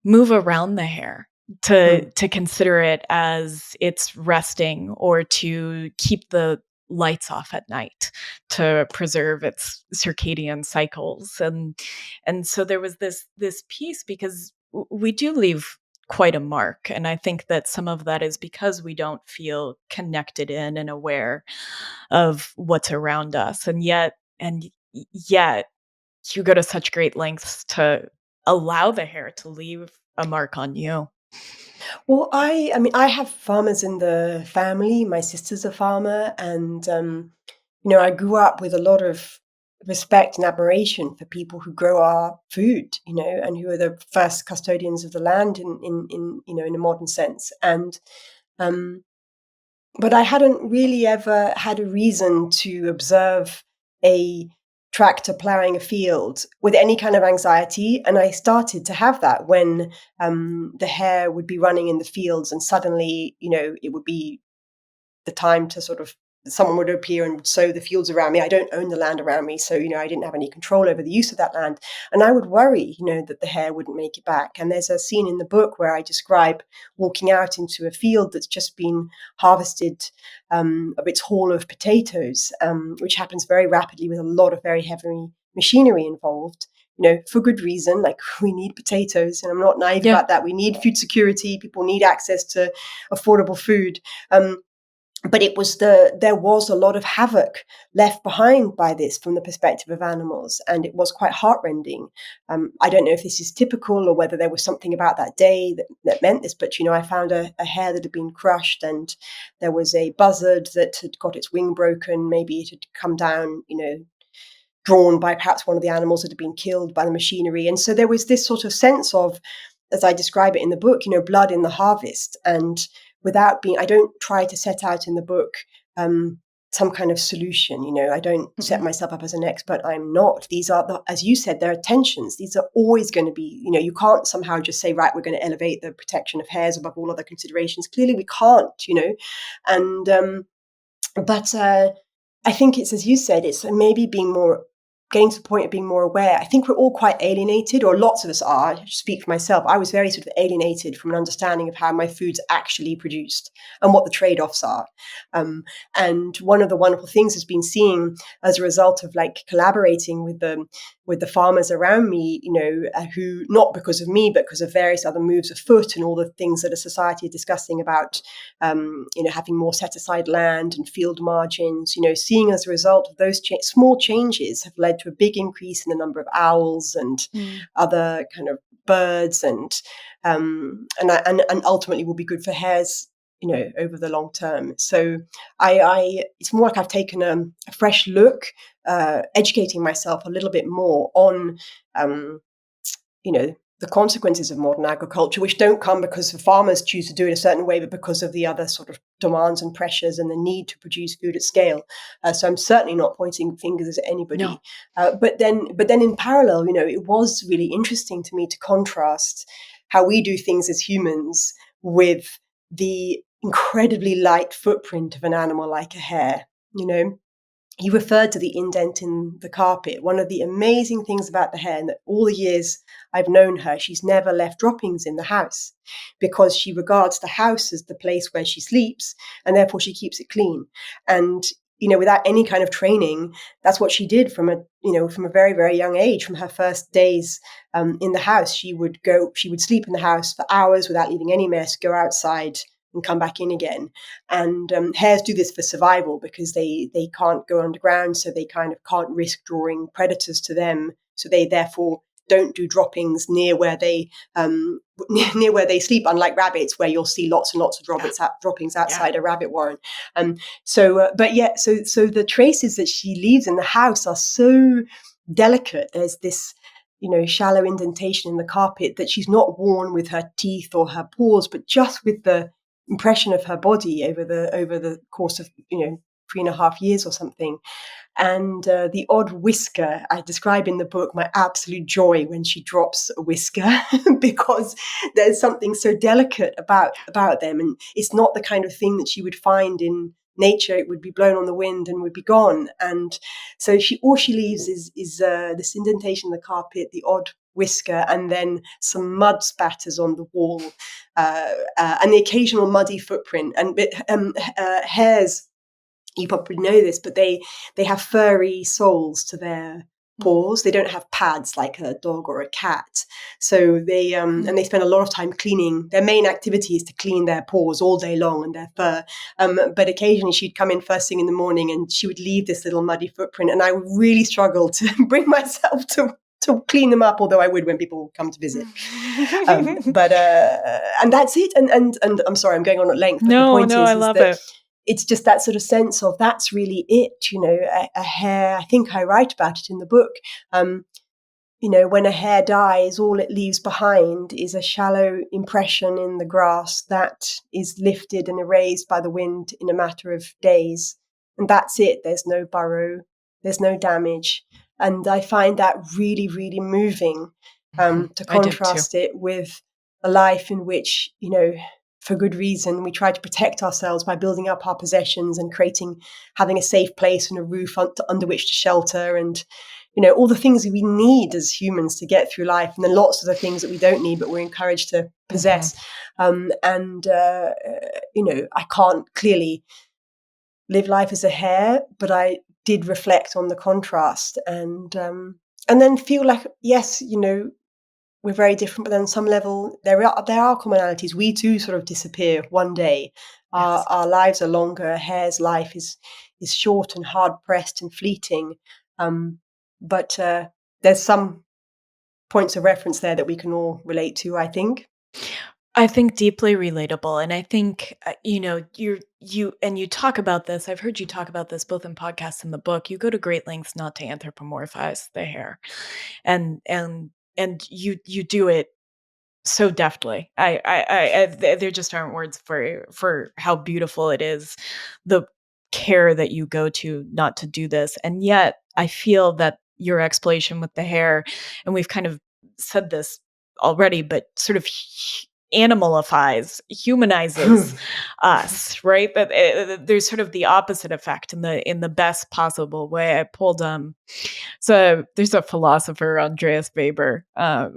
move around the hair to Mm. consider it as it's resting, or to keep the lights off at night to preserve its circadian cycles. And so there was this piece, because we do leave quite a mark, and I think that some of that is because we don't feel connected in and aware of what's around us. And yet you go to such great lengths to allow the hair to leave a mark on you. Well, I mean, I have farmers in the family. My sister's a farmer, and I grew up with a lot of respect and admiration for people who grow our food, and who are the first custodians of the land in a modern sense. And um, but I hadn't really ever had a reason to observe a tractor plowing a field with any kind of anxiety. And I started to have that when the hare would be running in the fields, and suddenly, it would be the time to sort of someone would appear and sow the fields around me. I don't own the land around me, so I didn't have any control over the use of that land. And I would worry, that the hare wouldn't make it back. And there's a scene in the book where I describe walking out into a field that's just been harvested of its haul of potatoes, which happens very rapidly with a lot of very heavy machinery involved. For good reason, like we need potatoes, and I'm not naive Yeah. about that. We need food security. People need access to affordable food. But there was a lot of havoc left behind by this from the perspective of animals, and it was quite heartrending. I don't know if this is typical or whether there was something about that day that meant this, but I found a hare that had been crushed, and there was a buzzard that had got its wing broken. Maybe it had come down, drawn by perhaps one of the animals that had been killed by the machinery. And so there was this sort of sense of, as I describe it in the book, blood in the harvest. And I don't try to set out in the book some kind of solution. I don't set Mhm. myself up as an expert. I'm not. These are, as you said, there are tensions. These are always going to be, you can't somehow just say, right, we're going to elevate the protection of hares above all other considerations. Clearly we can't. And, but I think it's, as you said, it's maybe getting to the point of being more aware. I think we're all quite alienated, or lots of us are. I speak for myself. I was very sort of alienated from an understanding of how my food's actually produced and what the trade-offs are. And one of the wonderful things has been seeing, as a result of like collaborating with the farmers around me, who, not because of me, but because of various other moves afoot and all the things that a society is discussing about, having more set aside land and field margins, seeing as a result of those small changes have led to a big increase in the number of owls and Mm. other kind of birds, and ultimately will be good for hares, over the long term. So it's more like I've taken a fresh look, educating myself a little bit more on, the consequences of modern agriculture, which don't come because the farmers choose to do it a certain way, but because of the other sort of demands and pressures and the need to produce food at scale. So I'm certainly not pointing fingers at anybody. No. But then in parallel, it was really interesting to me to contrast how we do things as humans with the incredibly light footprint of an animal like a hare. You referred to the indent in the carpet. One of the amazing things about the hare, and that all the years I've known her, she's never left droppings in the house, because she regards the house as the place where she sleeps, and therefore she keeps it clean. And without any kind of training, that's what she did from a very, very young age. From her first days in the house, she would sleep in the house for hours without leaving any mess, go outside and come back in again. And hares do this for survival because they can't go underground, so they kind of can't risk drawing predators to them. So they therefore don't do droppings near where they sleep, unlike rabbits, where you'll see lots and lots of droppings outside a rabbit warren. So the traces that she leaves in the house are so delicate. There's this shallow indentation in the carpet that she's not worn with her teeth or her paws, but just with the impression of her body over the course of 3.5 years or something. And the odd whisker, I describe in the book my absolute joy when she drops a whisker, because there's something so delicate about them, and it's not the kind of thing that she would find in nature. It would be blown on the wind and would be gone. And so all she leaves is this indentation in the carpet, the odd whisker, and then some mud spatters on the wall, and the occasional muddy footprint. And hares, you probably know this, but they have furry soles to their paws. They don't have pads like a dog or a cat. So they and they spend a lot of time cleaning. Their main activity is to clean their paws all day long and their fur. But occasionally she'd come in first thing in the morning and she would leave this little muddy footprint, and I would really struggle to bring myself to clean them up, although I would when people come to visit. But and that's it. And I'm sorry, I'm going on at length. But the point I love it. It's just that sort of sense of that's really it, a hare. I think I write about it in the book. When a hare dies, all it leaves behind is a shallow impression in the grass that is lifted and erased by the wind in a matter of days. And that's it. There's no burrow. There's no damage. And I find that really, really moving, to contrast it with a life in which, for good reason, we try to protect ourselves by building up our possessions and having a safe place and a roof under which to shelter, and all the things that we need as humans to get through life, and then lots of the things that we don't need but we're encouraged to possess. I can't clearly live life as a hare, but I did reflect on the contrast, and then feel like, yes, we're very different, but on some level there are commonalities. We too sort of disappear one day. Yes. Our lives are longer. A hare's life is short and hard pressed and fleeting. But there's some points of reference there that we can all relate to, I think. I think deeply relatable. And I think, you talk about this. I've heard you talk about this both in podcasts and the book. You go to great lengths not to anthropomorphize the hare, and you do it so deftly. There just aren't words for how beautiful it is, the care that you go to not to do this. And yet I feel that your exploration with the hare, and we've kind of said this already, but sort of humanizes us, right? That there's sort of the opposite effect in the best possible way. I pulled so there's a philosopher, Andreas Weber.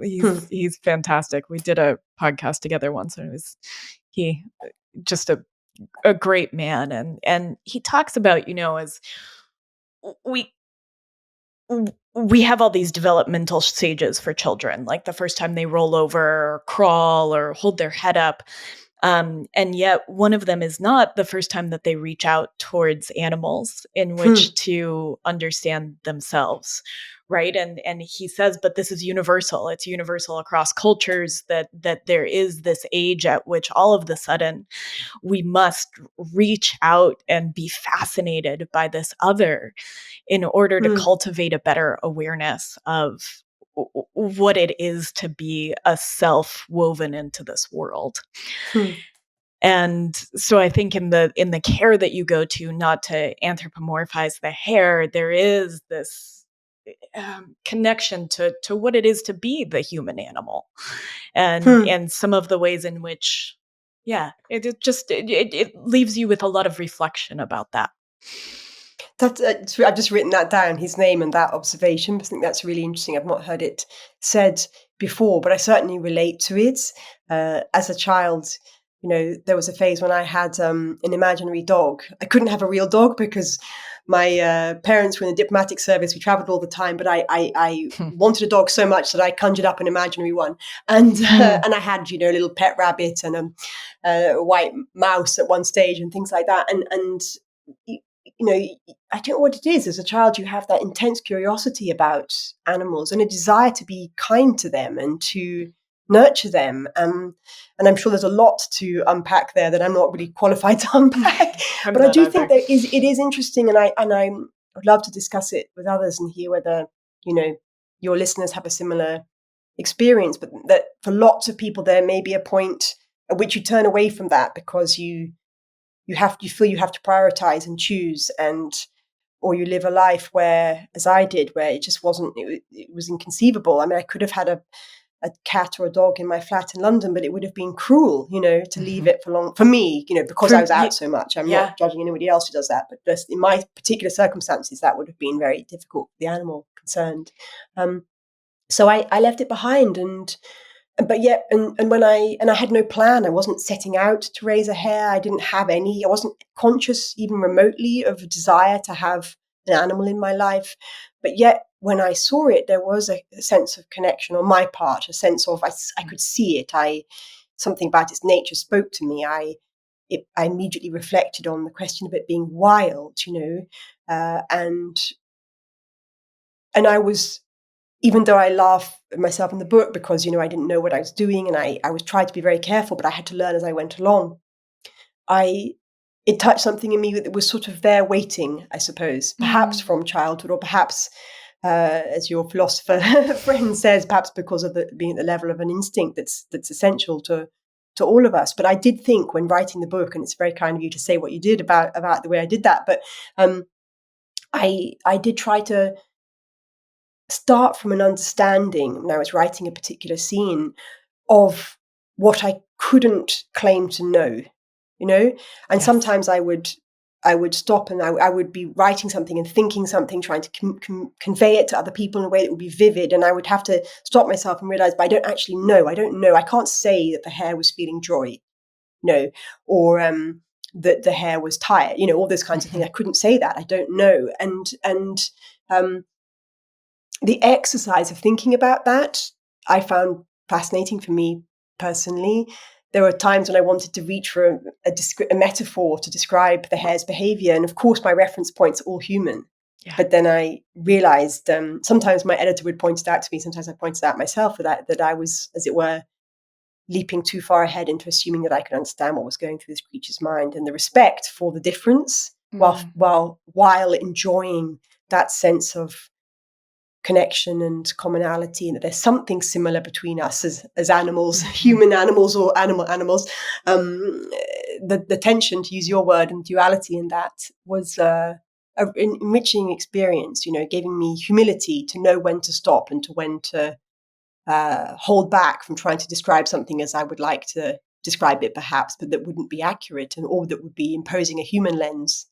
He's fantastic. We did a podcast together once, and he just a great man, and he talks about, as we have all these developmental stages for children, like the first time they roll over or crawl or hold their head up. And yet one of them is not the first time that they reach out towards animals in which to understand themselves. Right. And he says, but this is universal. It's universal across cultures, that there is this age at which all of the sudden we must reach out and be fascinated by this other in order to cultivate a better awareness of what it is to be a self woven into this world. And so I think in the care that you go to not to anthropomorphize the hare, there is this connection to what it is to be the human animal, and some of the ways in which, it leaves you with a lot of reflection about that. I've just written that down, his name and that observation. I think that's really interesting. I've not heard it said before, but I certainly relate to it. As a child, there was a phase when I had an imaginary dog. I couldn't have a real dog because my parents were in the diplomatic service. We traveled all the time, but I wanted a dog so much that I conjured up an imaginary one, and I had a little pet rabbit and a white mouse at one stage and things like that, and I don't know what it is. As a child, you have that intense curiosity about animals and a desire to be kind to them and to nurture them. And I'm sure there's a lot to unpack there that I'm not really qualified to unpack. But I do think it is interesting, and I would love to discuss it with others and hear whether your listeners have a similar experience. But that for lots of people, there may be a point at which you turn away from that because you feel you have to prioritize and choose, or you live a life where, as I did, where it just wasn't. It was inconceivable. I mean, I could have had a cat or a dog in my flat in London, but it would have been cruel, to leave it for long. For me, because I was out so much. I'm not judging anybody else who does that, but just in my particular circumstances, that would have been very difficult for the animal concerned. So I left it behind, but yet, and when I had no plan. I wasn't setting out to raise a hare. I didn't have any. I wasn't conscious even remotely of a desire to have an animal in my life. But yet, when I saw it, there was a sense of connection on my part, a sense of I could see it. Something about its nature spoke to me. I immediately reflected on the question of it being wild, and I was. Even though I laugh at myself in the book because, I didn't know what I was doing and I was trying to be very careful, but I had to learn as I went along. It touched something in me that was sort of there waiting, I suppose, perhaps from childhood, or perhaps, as your philosopher friend says, perhaps because of being at the level of an instinct that's essential to all of us. But I did think when writing the book, and it's very kind of you to say what you did about the way I did that, but I did try to start from an understanding when I was writing a particular scene of what I couldn't claim to know, and sometimes I would stop and I would be writing something and thinking something, trying to convey it to other people in a way that would be vivid, and I would have to stop myself and realize, but I don't actually know. I don't know. I can't say that the hare was feeling joy, or that the hare was tired, all those kinds of things. I couldn't say that. I don't know. And the exercise of thinking about that, I found fascinating for me personally. There were times when I wanted to reach for a metaphor to describe the hare's behavior. And of course, my reference points are all human. Yeah. But then I realized sometimes my editor would point it out to me. Sometimes I pointed out myself that I was, as it were, leaping too far ahead into assuming that I could understand what was going through this creature's mind, and the respect for the difference while enjoying that sense of connection and commonality, and that there's something similar between us as animals, human animals or animals. The tension, to use your word, and duality in that was an enriching experience, giving me humility to know when to stop and to when to hold back from trying to describe something as I would like to describe it, perhaps, but that wouldn't be accurate, or that would be imposing a human lens.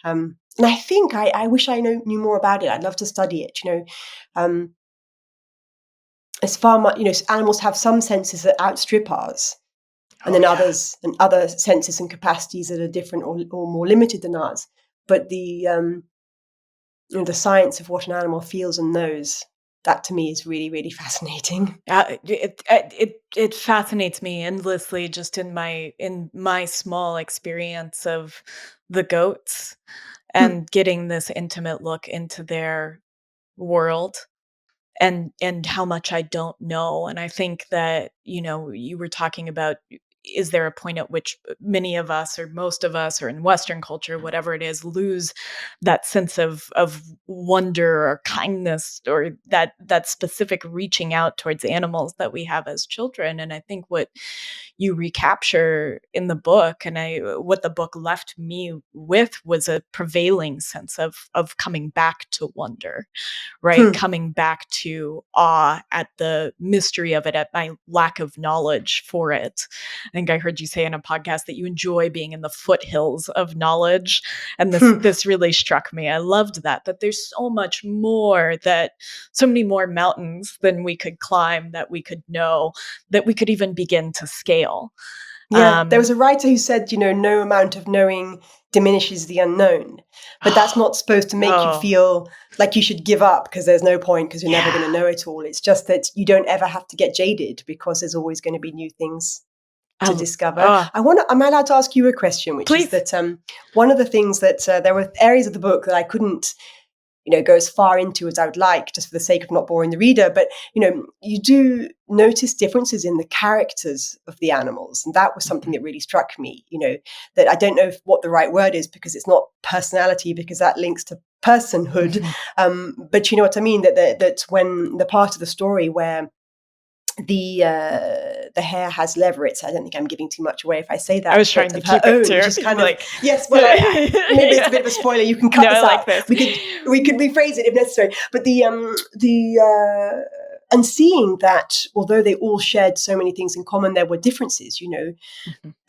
And I think I wish I knew more about it. I'd love to study it. As far much, animals have some senses that outstrip ours, and then others and other senses and capacities that are different or more limited than ours. But the science of what an animal feels and knows, that to me is really, really fascinating. It fascinates me endlessly, just in my small experience of the goats and getting this intimate look into their world and how much I don't know. And I think that, you were talking about, is there a point at which many of us or most of us, or in Western culture, whatever it is, lose that sense of wonder or kindness, or that specific reaching out towards animals that we have as children? And I think what you recapture in the book, and what the book left me with, was a prevailing sense of coming back to wonder, right? Coming back to awe at the mystery of it, at my lack of knowledge for it. I think I heard you say in a podcast that you enjoy being in the foothills of knowledge. And this really struck me. I loved that there's so much more, so many more mountains than we could climb, that we could know, that we could even begin to scale. Yeah, there was a writer who said, no amount of knowing diminishes the unknown. But that's not supposed to make you Oh, feel like you should give up because there's no point because you're never going to yeah. know it all. It's just that you don't ever have to get jaded because there's always going to be new things to discover. Oh, Am I allowed to ask you a question, which is please. that one of the things that there were areas of the book that I couldn't go as far into as I would like, just for the sake of not boring the reader. But, you do notice differences in the characters of the animals. And that was something that really struck me, that I don't know what the right word is because it's not personality, because that links to personhood. Mhm. But you know what I mean? That when the part of the story where the hare has leverets. I don't think I'm giving too much away if I say I that, was but trying to of her keep it own, which to is kind of like, yes. Well, maybe it's a bit of a spoiler. You can cut no, I this like out. this. We could rephrase it if necessary. But and seeing that although they all shared so many things in common, there were differences. Mhm,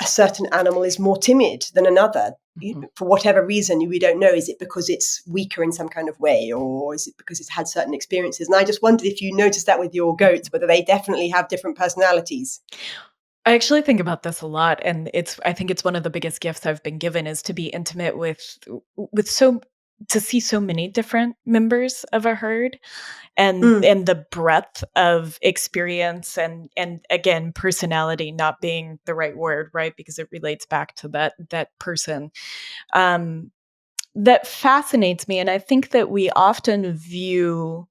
A certain animal is more timid than another. mhm. For whatever reason, we don't know. Is it because it's weaker in some kind of way, or is it because it's had certain experiences? And I just wondered if you noticed that with your goats, whether they definitely have different personalities. I actually think about this a lot, and I think it's one of the biggest gifts I've been given is to be intimate with so to see so many different members of a herd, Mm, and the breadth of experience, and again, personality not being the right word, right? Because it relates back to that person. Um, that fascinates me, and I think that we often view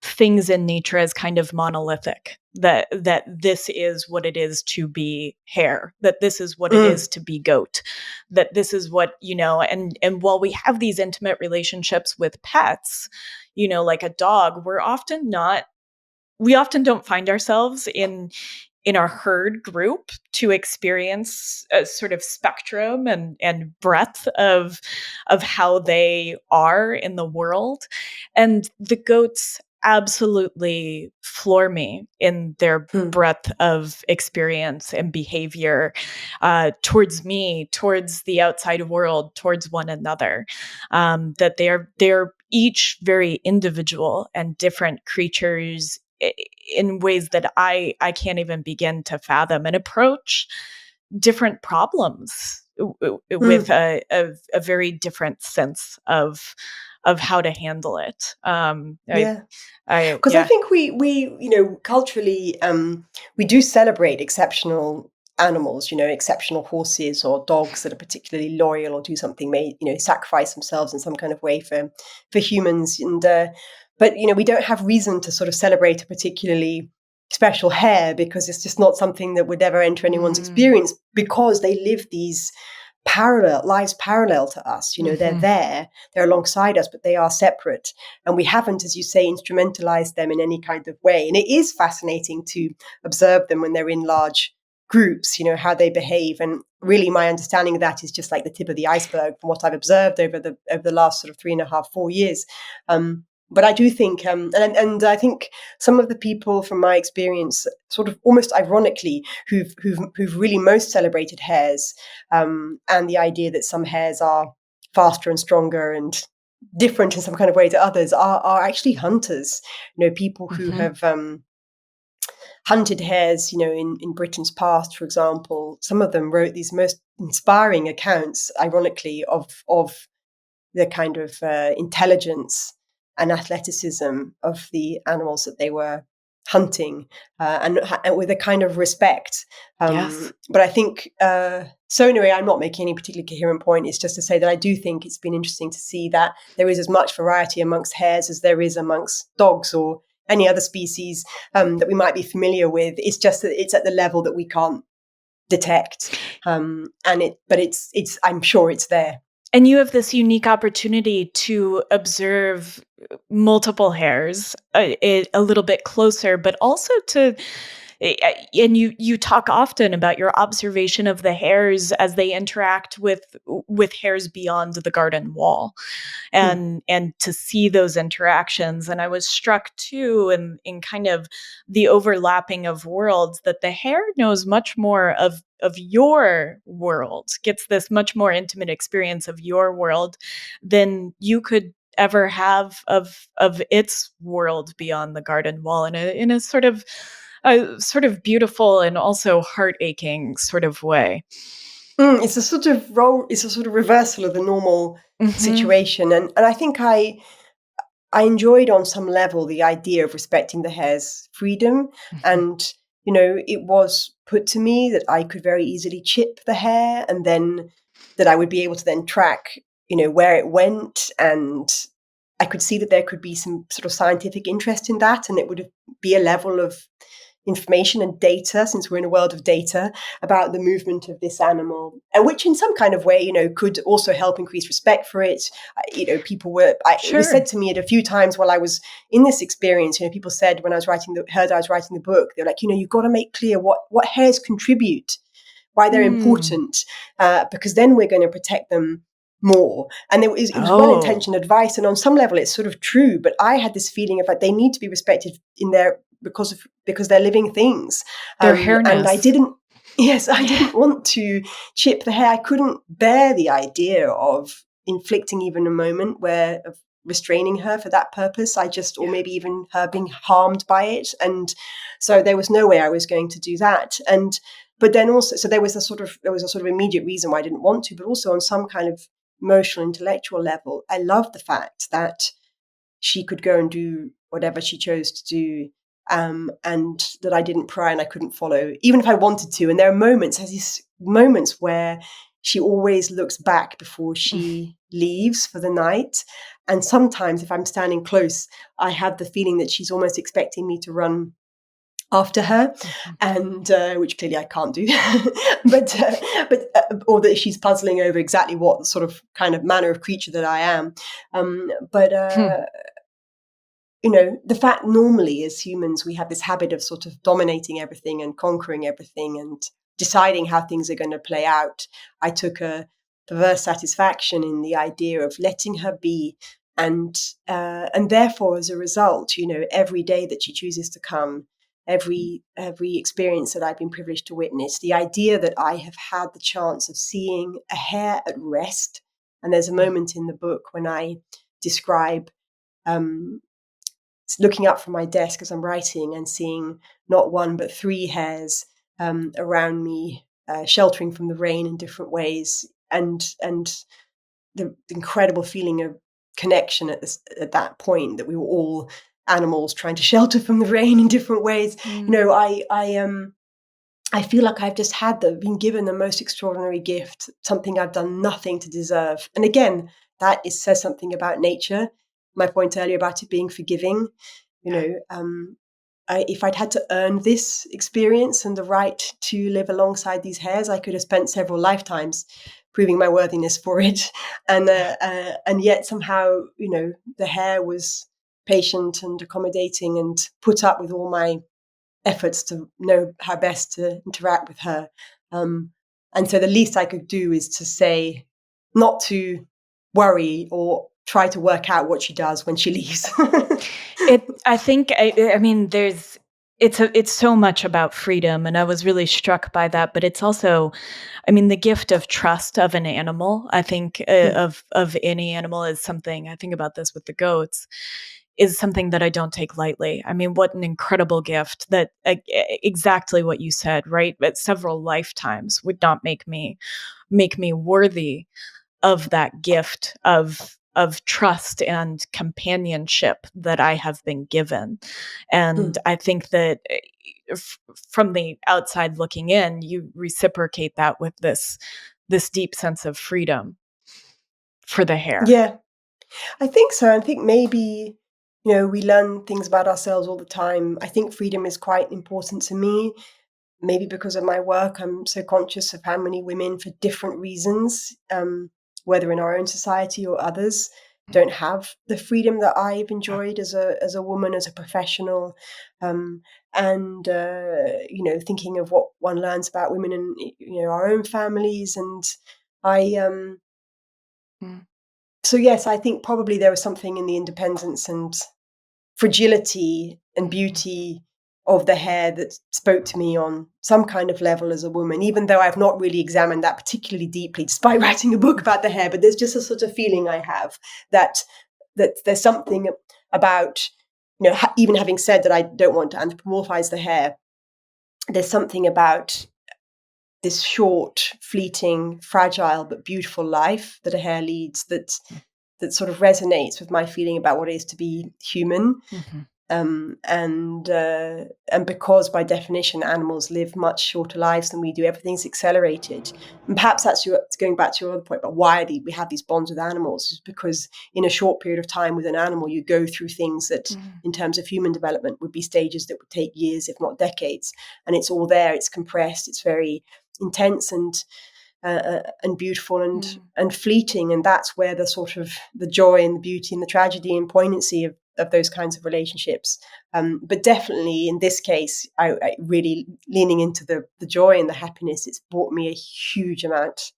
things in nature as kind of monolithic, that this is what it is to be hare, that this is what it is mm, to be goat, that this is what, and while we have these intimate relationships with pets, like a dog, we often don't find ourselves in our herd group to experience a sort of spectrum and breadth of how they are in the world. And the goats absolutely floor me in their mm. breadth of experience and behavior towards me, towards the outside world, towards one another. That they're each very individual and different creatures in ways that I can't even begin to fathom, and approach different problems with Mm. a very different sense of how to handle it. Yeah. I Because I yeah. think we culturally we do celebrate exceptional animals, exceptional horses or dogs that are particularly loyal or do something, may sacrifice themselves in some kind of way for humans. And but we don't have reason to sort of celebrate a particularly special hare because it's just not something that would ever enter anyone's Mm, experience because they live these parallel lives parallel to us. They're mhm. there, they're alongside us, but they are separate, and we haven't, as you say, instrumentalized them in any kind of way. And it is fascinating to observe them when they're in large groups, how they behave. And really my understanding of that is just like the tip of the iceberg from what I've observed over the last sort of 3.5, 4 years. But I do think, and I think some of the people from my experience, sort of almost ironically, who've really most celebrated hares, and the idea that some hares are faster and stronger and different in some kind of way to others are actually hunters. People who Mhm. have hunted hares, in Britain's past, for example. Some of them wrote these most inspiring accounts, ironically, of the kind of intelligence and athleticism of the animals that they were hunting, and with a kind of respect. Yes. But I think, so anyway, I'm not making any particularly coherent point. It's just to say that I do think it's been interesting to see that there is as much variety amongst hares as there is amongst dogs or any other species that we might be familiar with. It's just that it's at the level that we can't detect, but it's I'm sure it's there. And you have this unique opportunity to observe multiple hares a little bit closer, but also and you talk often about your observation of the hares as they interact with hares beyond the garden wall, Hmm. and to see those interactions. And I was struck too in kind of the overlapping of worlds, that the hare knows much more of your world, gets this much more intimate experience of your world than you could ever have of its world beyond the garden wall, in a sort of a sort of beautiful and also heart aching sort of way. It's a sort of it's a sort of reversal of the normal Hmm. situation. And I think I enjoyed on some level the idea of respecting the hare's freedom. Hmm. And, you know, it was put to me that I could very easily chip the hare and then that I would be able to then track, you know, where it went. And I could see that there could be some sort of scientific interest in that. And it would be a level of information and data, since we're in a world of data, about the movement of this animal, and which in some kind of way, you know, could also help increase respect for it. You know, it was Sure. said to me at a few times while I was in this experience, you know, people said when I was heard I was writing the book, they're like, you know, you've got to make clear what hares contribute, why they're Mm. important, because then we're going to protect them more. And it was Oh, well-intentioned advice, and on some level it's sort of true, but I had this feeling of like they need to be respected in their because they're living things. their And I hairness. didn't yes, I didn't want to chip the hair. I couldn't bear the idea of inflicting even a moment where of restraining her for that purpose. I just, or Yeah. maybe even her being harmed by it. And so there was no way I was going to do that. And but then also, so there was a sort of immediate reason why I didn't want to, but also on some kind of emotional, intellectual level, I loved the fact that she could go and do whatever she chose to do, and that I didn't pry and I couldn't follow, even if I wanted to. And there are moments, there's these moments where she always looks back before she leaves for the night. And sometimes, if I'm standing close, I have the feeling that she's almost expecting me to run after her, Mhm. and which clearly I can't do, but or that she's puzzling over exactly what sort of kind of manner of creature that I am. But Hmm. you know, the fact normally as humans we have this habit of sort of dominating everything and conquering everything and deciding how things are going to play out. I took a perverse satisfaction in the idea of letting her be, and therefore as a result, you know, every day that she chooses to come, every experience that I've been privileged to witness, the idea that I have had the chance of seeing a hare at rest. And there's a moment in the book when I describe um, looking up from my desk as I'm writing and seeing not one but three hares around me, sheltering from the rain in different ways, and the incredible feeling of connection at that point, that we were all animals trying to shelter from the rain in different ways. You Mm. know, I feel like I've just been given the most extraordinary gift, something I've done nothing to deserve. And again, says something about nature. My point earlier about it being forgiving, you Yeah. know, if I'd had to earn this experience and the right to live alongside these hares, I could have spent several lifetimes proving my worthiness for it. And yet somehow, you know, the hare was patient and accommodating and put up with all my efforts to know how best to interact with her. Um, and so the least I could do is to say, not to worry or try to work out what she does when she leaves. I think I mean it's so much about freedom, and I was really struck by that, but it's also, I mean, the gift of trust of an animal. I think Mm. of any animal is something. I think about this with the goats, is something that I don't take lightly. I mean, what an incredible gift that exactly what you said, right? But several lifetimes would not make me worthy of that gift of trust and companionship that I have been given. And Mm. I think that from the outside looking in, you reciprocate that with this deep sense of freedom for the hair. Yeah, I think so. I think maybe, you know, we learn things about ourselves all the time. I think freedom is quite important to me. Maybe because of my work, I'm so conscious of how many women, for different reasons, whether in our own society or others, don't have the freedom that I've Yeah. enjoyed as a woman, as a professional, um, and you know, thinking of what one learns about women in, you know, our own families, and I Mm. so yes, I think probably there was something in the independence and fragility and Mhm. beauty of the hair that spoke to me on some kind of level as a woman, even though I've not really examined that particularly deeply, despite writing a book about the hair. But there's just a sort of feeling I have that there's something about, you know, even having said that I don't want to anthropomorphize the hair, there's something about this short, fleeting, fragile but beautiful life that a hare leads that sort of resonates with my feeling about what it is to be human. Mm-hmm. And because by definition animals live much shorter lives than we do, everything's accelerated. And perhaps that's going back to your other point about why we have these bonds with animals, is because in a short period of time with an animal, you go through things that, in terms of human development, would be stages that would take years, if not decades. And it's all there. It's compressed. It's very intense and beautiful and fleeting. And that's where the sort of the joy and the beauty and the tragedy and poignancy of those kinds of relationships. But definitely in this case, I really leaning into the joy and the happiness. It's brought me a huge amount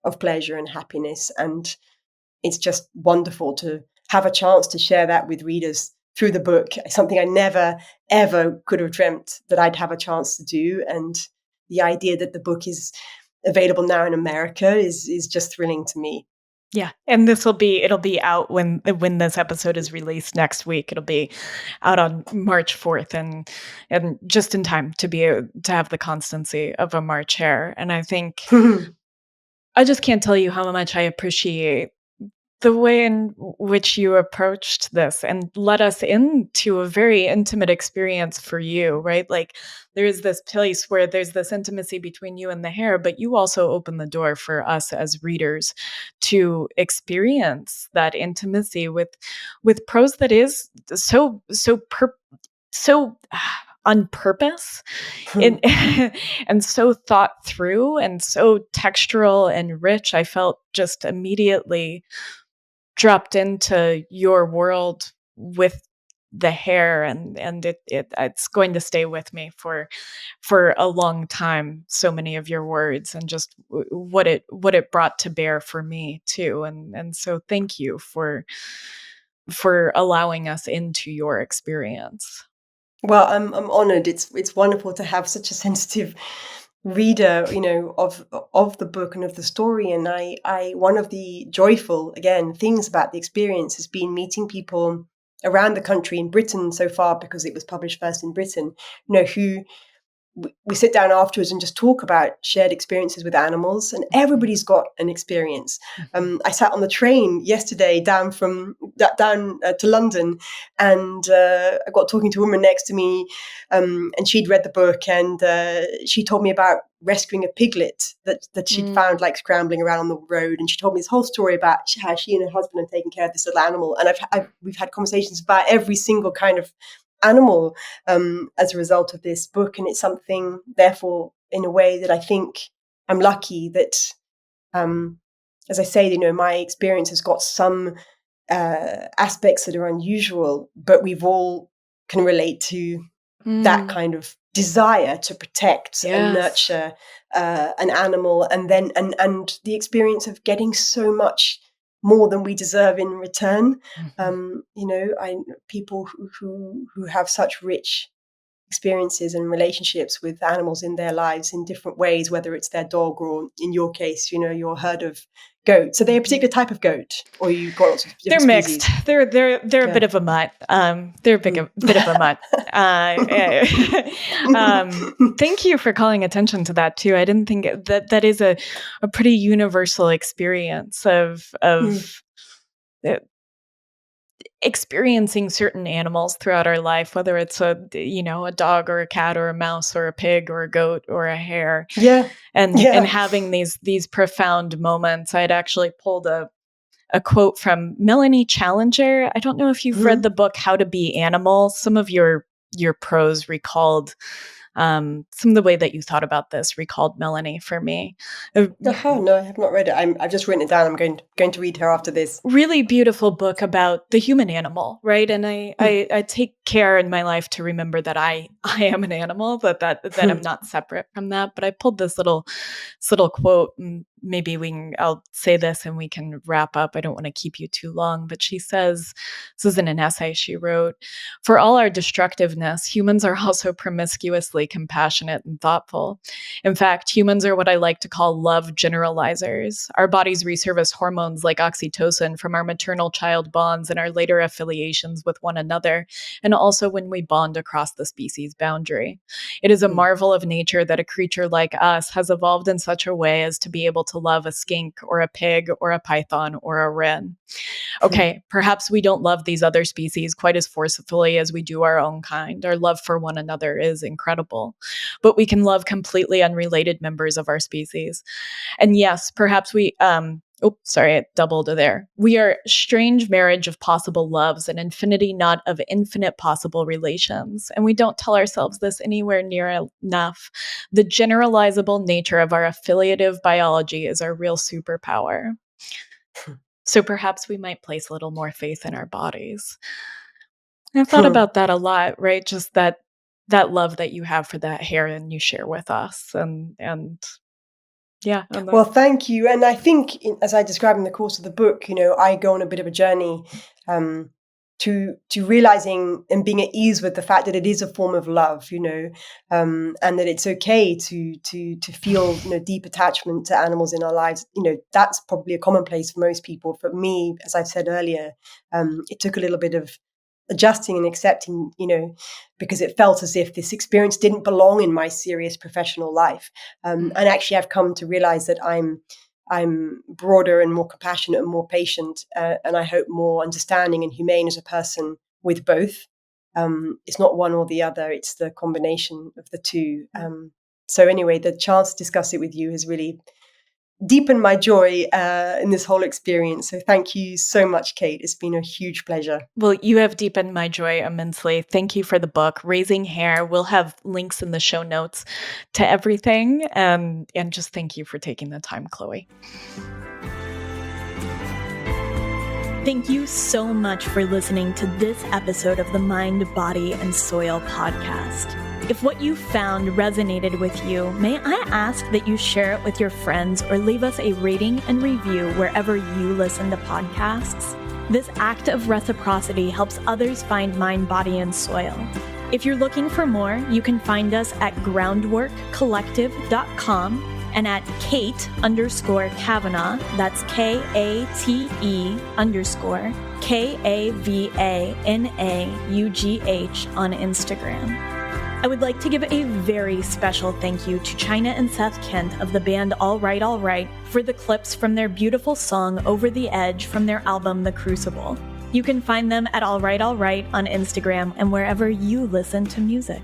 of pleasure and happiness. And it's just wonderful to have a chance to share that with readers through the book, something I never, ever could have dreamt that I'd have a chance to do. And the idea that the book is available now in America is just thrilling to me. Yeah, and it'll be out when this episode is released next week. It'll be out on March 4th, and just in time to have the constancy of a March hare. And I think I just can't tell you how much I appreciate the way in which you approached this and led us into a very intimate experience for you, right? Like there is this place where there's this intimacy between you and the hare, but you also open the door for us as readers to experience that intimacy with prose that is so on purpose and and so thought through and so textural and rich. I felt just immediately dropped into your world with the hare, and it's going to stay with me for a long time. So many of your words and just what it brought to bear for me too, and so thank you for allowing us into your experience. Well, I'm honored. It's wonderful to have such a sensitive reader, of the book and of the story. And I one of the joyful, again, things about the experience has been meeting people around the country, in Britain so far, because it was published first in Britain, who we sit down afterwards and just talk about shared experiences with animals, and everybody's got an experience. I sat on the train yesterday down to London, and I got talking to a woman next to me, and she'd read the book, and she told me about rescuing a piglet that she'd found like scrambling around on the road, and she told me this whole story about how she and her husband had taken care of this little animal. And we've had conversations about every single kind of animal as a result of this book. And it's something, therefore, in a way that I think I'm lucky that, as I say, my experience has got some aspects that are unusual, but we've all can relate to that kind of desire to protect and nurture an animal, and then and the experience of getting so much more than we deserve in return. People who have such rich experiences and relationships with animals in their lives in different ways, whether it's their dog or, in your case, your herd of goats. So they're a particular type of goat, or you got lots of different They're species? mixed. They're a bit of a mutt. They're a bit of a mutt. Thank you for calling attention to that too. I didn't think that is a pretty universal experience of experiencing certain animals throughout our life, whether it's a dog or a cat or a mouse or a pig or a goat or a hare. And having these profound moments. I'd actually pulled a quote from Melanie Challenger. I don't know if you've read the book How to Be Animal. Some of your prose recalled some of the way that you thought about this recalled Melanie for me. No, I have not read it. I've just written it down. I'm going to read her after this. Really beautiful book about the human animal, right? And I take care in my life to remember that I am an animal, that I'm not separate from that. But I pulled this little quote, and I'll say this and we can wrap up. I don't want to keep you too long, but she says, this is in an essay she wrote, for all our destructiveness, humans are also promiscuously compassionate and thoughtful. In fact, humans are what I like to call love generalizers. Our bodies resurface hormones like oxytocin from our maternal child bonds and our later affiliations with one another, and also when we bond across the species boundary. It is a marvel of nature that a creature like us has evolved in such a way as to be able to love a skink or a pig or a python or a wren. Okay, perhaps we don't love these other species quite as forcefully as we do our own kind. Our love for one another is incredible, but we can love completely unrelated members of our species. And yes, perhaps I doubled there. We are a strange marriage of possible loves, an infinity knot of infinite possible relations. And we don't tell ourselves this anywhere near enough. The generalizable nature of our affiliative biology is our real superpower. So perhaps we might place a little more faith in our bodies. I've thought about that a lot, right? Just that love that you have for that hare and you share with us. And yeah. Well, thank you. And I think, as I describe in the course of the book, I go on a bit of a journey to realizing and being at ease with the fact that it is a form of love, and that it's okay to feel deep attachment to animals in our lives. That's probably a commonplace for most people. For me, as I've said earlier, it took a little bit of adjusting and accepting, because it felt as if this experience didn't belong in my serious professional life. And actually, I've come to realize that I'm broader and more compassionate and more patient, and I hope more understanding and humane as a person with both. It's not one or the other; it's the combination of the two. So anyway, the chance to discuss it with you has really deepened my joy in this whole experience. So thank you so much, Kate. It's been a huge pleasure. Well, you have deepened my joy immensely. Thank you for the book, Raising Hare. We'll have links in the show notes to everything. And just thank you for taking the time, Chloe. Thank you so much for listening to this episode of the Mind, Body, and Soil podcast. If what you found resonated with you, may I ask that you share it with your friends or leave us a rating and review wherever you listen to podcasts? This act of reciprocity helps others find Mind, Body, and Soil. If you're looking for more, you can find us at groundworkcollective.com and at Kate_Kavanaugh, that's KATE_KAVANAUGH on Instagram. I would like to give a very special thank you to China and Seth Kent of the band All Right, All Right for the clips from their beautiful song Over the Edge from their album The Crucible. You can find them at All Right, All Right on Instagram and wherever you listen to music.